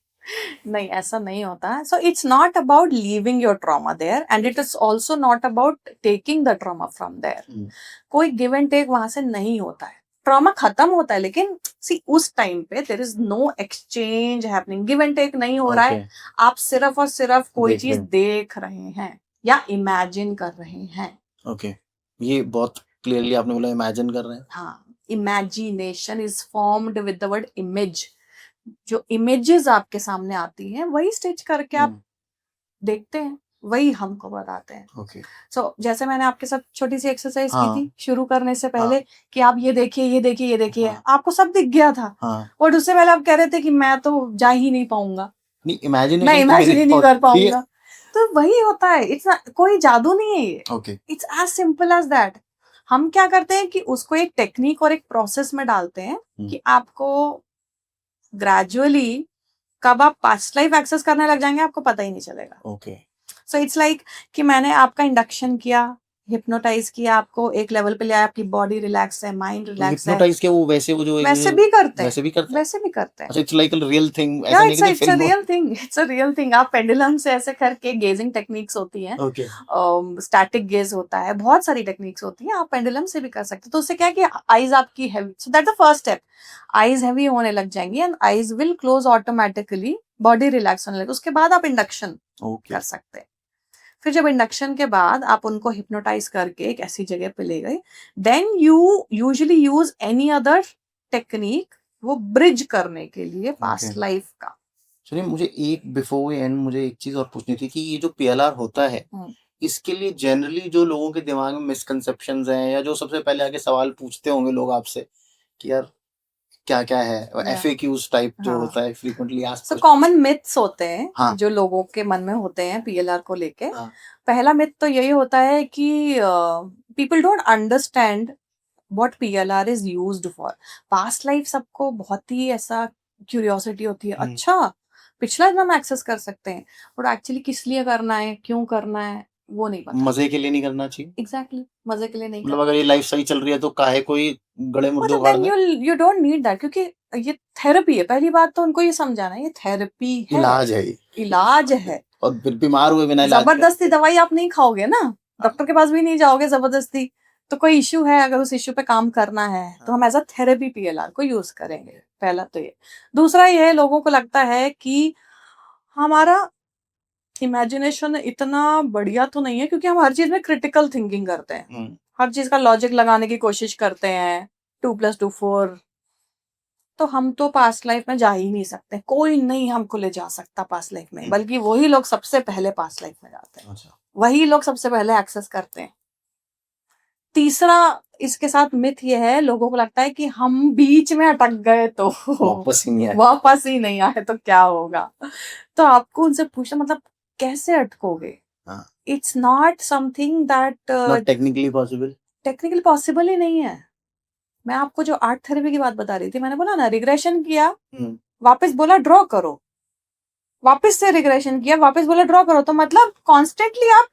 नहीं, ऐसा नहीं होता। So it's not about leaving your trauma there, and it is also not about taking the trauma from there. कोई गिव एंड टेक वहां से नहीं होता है, ट्रॉमा खत्म होता है, लेकिन सी उस टाइम पे there is no exchange happening, give and take नहीं हो रहा है। आप सिर्फ और सिर्फ कोई चीज देख रहे हैं या इमेजिन कर रहे हैं। ओके, ये बहुत क्लियरली आपने बोला, इमेजिन कर रहे हैं। हाँ, imagination is formed with the word image. जो इमेजेस आपके सामने आती हैं वही स्टिच करके आप देखते हैं, वही हमको बताते हैं। ओके, सो जैसे मैंने आपके साथ छोटी सी एक्सरसाइज की थी शुरू करने से पहले, कि आप ये देखिए ये देखिए ये देखिए, आपको सब दिख गया था, और उससे पहले आप कह रहे थे कि मैं तो जा ही नहीं पाऊंगा, मैं इमेजिन ही नहीं कर पाऊंगा। तो वही होता है, इट्स कोई जादू नहीं है ये, it's as simple as that. हम क्या करते हैं कि उसको एक टेक्निक और एक प्रोसेस में डालते हैं कि आपको ग्रेजुअली कब आप पास्ट लाइफ एक्सेस करने लग जाएंगे आपको पता ही नहीं चलेगा। ओके, सो इट्स लाइक कि मैंने आपका इंडक्शन किया, हिप्नोटाइज किया, आपको एक लेवल पे लिया, आपकी बॉडी रिलैक्स है, माइंड रिलैक्स है। हिप्नोटाइज के वो वैसे भी करते हैं। अच्छा, it's like a real thing, ऐसा नहीं कि it's a real thing, it's a real thing. आप पेंडुलम से ऐसे करके गेजिंग टेक्निक्स होती हैं, स्टैटिक गेज होता है, बहुत सारी टेक्निक्स होती हैं, आप पेंडुलम से भी कर सकते हैं। तो उससे क्या है कि आईज आपकी heavy, so that's the first step, eyes heavy होने लग जाएंगी and eyes will close automatically, body relax होने लगे। उसके बाद आप इंडक्शन कर सकते हैं। फिर जब इंडक्शन के बाद आप उनको हिप्नोटाइज करके एक ऐसी जगह पे ले गए, then you usually use any other technique वो ब्रिज करने के लिए पास्ट लाइफ का। सुनिए, मुझे एक बिफोर एंड मुझे एक चीज और पूछनी थी कि ये जो पीएलआर होता है, इसके लिए जनरली जो लोगों के दिमाग में मिसकंसेप्शंस हैं, या जो सबसे पहले आके सवाल पूछते होंगे लोग आपसे कि यार क्या क्या है, एफएक्यूज टाइप जो होता है frequently asked, so common myths होते हैं जो लोगों के मन में होते हैं पीएलआर को लेके। पहला मिथ तो यही होता है कि people don't understand what PLR is used for. Past life सबको बहुत ही ऐसा क्यूरियोसिटी होती है, अच्छा पिछला जन्म एक्सेस कर सकते हैं, और एक्चुअली किस लिए करना है, क्यों करना है, वो नहीं पता। मजे के लिए नहीं करना चाहिए। एग्जैक्टली, मजे के लिए नहीं, मतलब अगर ये लाइफ सही चल रही है तो काहे कोई गड़े मुर्दों गाड़ में, यू डोंट नीड दैट, क्योंकि ये थेरेपी है। पहली बात तो उनको ये समझाना है, ये थेरेपी है, इलाज है। और फिर बीमार हुए बिना जबरदस्ती दवाई आप नहीं खाओगे ना, डॉक्टर के पास भी नहीं जाओगे जबरदस्ती। तो कोई इश्यू है, अगर उस इश्यू पे काम करना है तो हम एज अ थेरेपी पीएलआर को यूज करेंगे। पहला तो ये। दूसरा ये, लोगों को लगता है कि हमारा इमेजिनेशन इतना बढ़िया तो नहीं है, क्योंकि हम हर चीज में क्रिटिकल थिंकिंग करते हैं, हर चीज का लॉजिक लगाने की कोशिश करते हैं, 2+2 4। तो हम तो पास्ट लाइफ में जा ही नहीं सकते, कोई नहीं हमको ले जा सकता पास्ट लाइफ में, बल्कि वही लोग सबसे पहले पास्ट लाइफ में जाते हैं। अच्छा। वही लोग सबसे पहले एक्सेस करते हैं। तीसरा इसके साथ मिथ ये है, लोगों को लगता है कि हम बीच में अटक गए तो वापस ही नहीं आए तो क्या होगा। तो आपको उनसे पूछना, मतलब कैसे अटकोगे? It's not something that technically possible ही नहीं है। मैं आपको जो आर्ट थेरेपी की बात बता रही थी, मैंने बोला ना रिग्रेशन किया, हम्म, वापस बोला ड्रॉ करो, वापस से रिग्रेशन किया, वापस बोला ड्रॉ करो, तो मतलब कॉन्स्टेंटली आप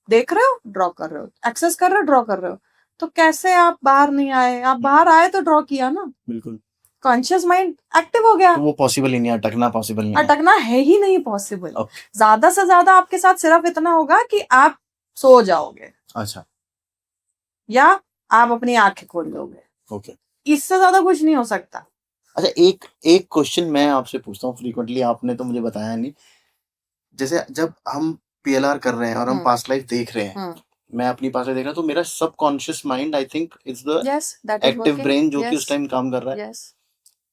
देख रहे हो, ड्रॉ कर रहे हो, एक्सेस कर रहे हो, ड्रॉ कर रहे हो, तो कैसे आप बाहर नहीं आए? आप बाहर आए तो ड्रॉ किया ना, बिल्कुल। कॉन्शियस माइंड एक्टिव हो गया। तो वो पॉसिबल ही नहीं है, अटकना पॉसिबल नहीं है। अटकना है ही नहीं पॉसिबल। ओके, ज्यादा से ज्यादा आपके साथ सिर्फ इतना होगा कि आप सो जाओगे अच्छा, या आप अपनी आंखें खोल लोगे, ओके। इससे ज्यादा कुछ नहीं हो सकता। अच्छा, एक एक क्वेश्चन मैं आपसे पूछता हूँ फ्रीक्वेंटली, आपने तो मुझे बताया नहीं। जैसे जब हम पीएलआर कर रहे हैं और हम पास्ट लाइफ देख रहे हैं, मैं अपनी पास्ट लाइफ देख रहा हूँ, तो मेरा subconscious mind I think is the yes, that is active working. Brain जो कि उस टाइम काम कर रहा है। यस,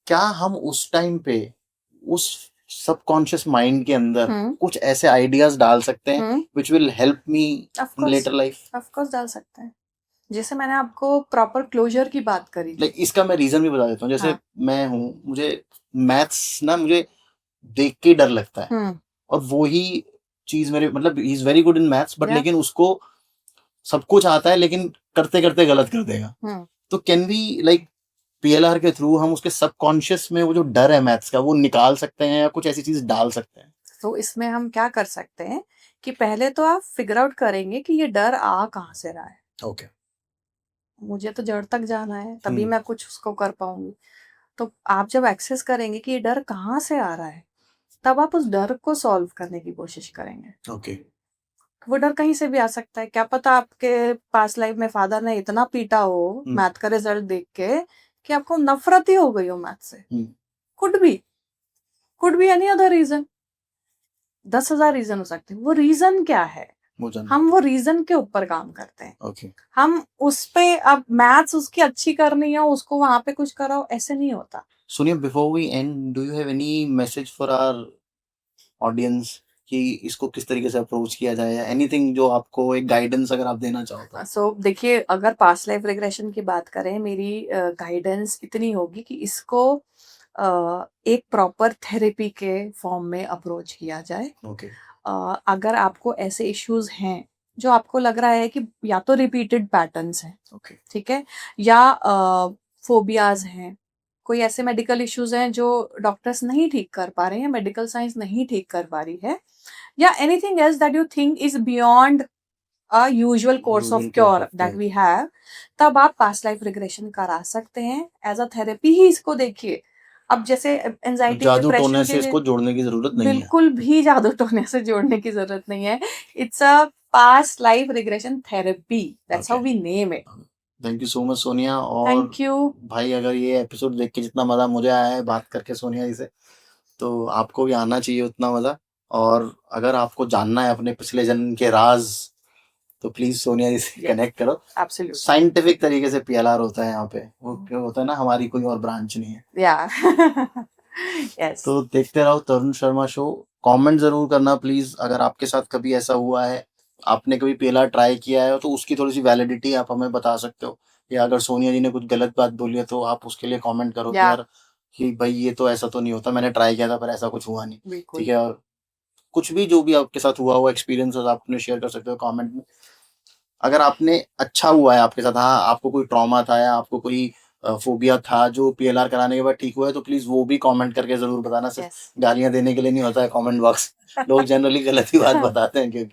क्या हम उस टाइम पे उस सबकॉन्शियस माइंड के अंदर कुछ ऐसे आइडियाज डाल सकते हैं which will help me in later life? Of course डाल सकते हैं। जैसे मैंने आपको प्रॉपर क्लोजर की बात करी, लाइक इसका मैं रीजन भी बता देता हूँ। जैसे हाँ। मैं हूँ, मुझे मैथ्स ना मुझे देख के डर लगता है, और वो ही चीज मेरे मतलब he is very good in maths, but Yeah. लेकिन उसको सब कुछ आता है लेकिन करते करते गलत कर देगा। तो कैन वी लाइक पीएलआर के थ्रू हम उसके सबकॉन्शियस में वो जो डर है मैथ्स का वो निकाल सकते हैं, या कुछ ऐसी चीज डाल सकते हैं? तो इसमें हम क्या कर सकते हैं कि पहले तो आप फिगर आउट करेंगे कि ये डर आ कहाँ से रहा है। ओके, मुझे तो जड़ तक जाना है, तभी मैं कुछ उसको कर पाऊंगी। तो आप जब एक्सेस करेंगे कि ये डर कहाँ से आ रहा है, तब आप उस डर को सॉल्व करने की कोशिश करेंगे। ओके, वो डर कहीं से भी आ सकता है, क्या पता आपके पास लाइफ में फादर ने इतना पीटा हो मैथ का रिजल्ट देख के कि आपको नफरत ही हो गई हो मैथ से। Could be any other reason. 10,000 reason हो सकते हैं। वो रीजन क्या है, हम वो रीजन के ऊपर काम करते हैं। ओके, हम उस पे अब मैथ्स उसकी अच्छी करनी है, उसको वहां पे कुछ कराओ, ऐसे नहीं होता। सुनिए, before we end, do you have any message for our audience कि इसको किस तरीके से अप्रोच किया जाए, या एनीथिंग जो आपको एक गाइडेंस अगर आप देना चाहो तो? सो देखिए, अगर पास्ट लाइफ रिग्रेशन की बात करें, मेरी गाइडेंस इतनी होगी कि इसको एक प्रॉपर थेरेपी के फॉर्म में अप्रोच किया जाए। ओके, अगर आपको ऐसे इश्यूज हैं जो आपको लग रहा है कि या तो रिपीटेड पैटर्न्स हैं, ओके, ठीक है, या फोबियाज हैं, कोई ऐसे मेडिकल इश्यूज हैं जो डॉक्टर्स नहीं ठीक कर पा रहे हैं, मेडिकल साइंस नहीं ठीक कर पा रही है, या anything else that you think is beyond a usual course of cure that we have, तब आप पास्ट लाइफ रिग्रेशन करा सकते हैं। एज अ थेरेपी ही इसको देखिए। अब जैसे एंजाइटी जादू टोने डिप्रेशन से इसको जोड़ने की जरूरत नहीं है। बिल्कुल भी जादू टोने से जोड़ने की जरूरत नहीं है। It's a past life regression therapy, that's how we name it. Thank you so much Sonia. और थैंक यू भाई, अगर ये एपिसोड देख के जितना मजा मुझे आया है बात करके सोनिया जी से, तो आपको भी आना चाहिए उतना मजा। और अगर आपको जानना है अपने पिछले जन्म के राज, तो प्लीज सोनिया जी से कनेक्ट करो। एब्सोल्युटली साइंटिफिक तरीके से पीएलआर होता है यहाँ पे, वो क्यों होता है ना, हमारी कोई और ब्रांच नहीं है। या यस। तो देखते रहो तरुण शर्मा शो। कमेंट जरूर करना प्लीज, अगर आपके साथ कभी ऐसा हुआ है, आपने कभी पीएलआर ट्राई किया है, तो उसकी थोड़ी सी वैलिडिटी आप हमें बता सकते हो। या अगर सोनिया जी ने कुछ गलत बात बोली है तो आप उसके लिए कमेंट करो कि यार कि भाई ये तो ऐसा तो नहीं होता, मैंने ट्राई किया था पर ऐसा कुछ हुआ नहीं। ठीक है, और कुछ भी जो भी आपके साथ हुआ एक्सपीरियंसेस आप अपने शेयर कर सकते हो कमेंट में। अगर आपने अच्छा हुआ है आपके साथ, हाँ आपको कोई ट्रॉमा था या आपको कोई फोबिया था जो पीएलआर कराने के बाद ठीक हुआ है, तो प्लीज वो भी कमेंट करके जरूर बताना। सिर्फ गालियां देने के लिए नहीं होता है कमेंट बॉक्स। लोग जनरली गलत ही बात बताते हैं क्योंकि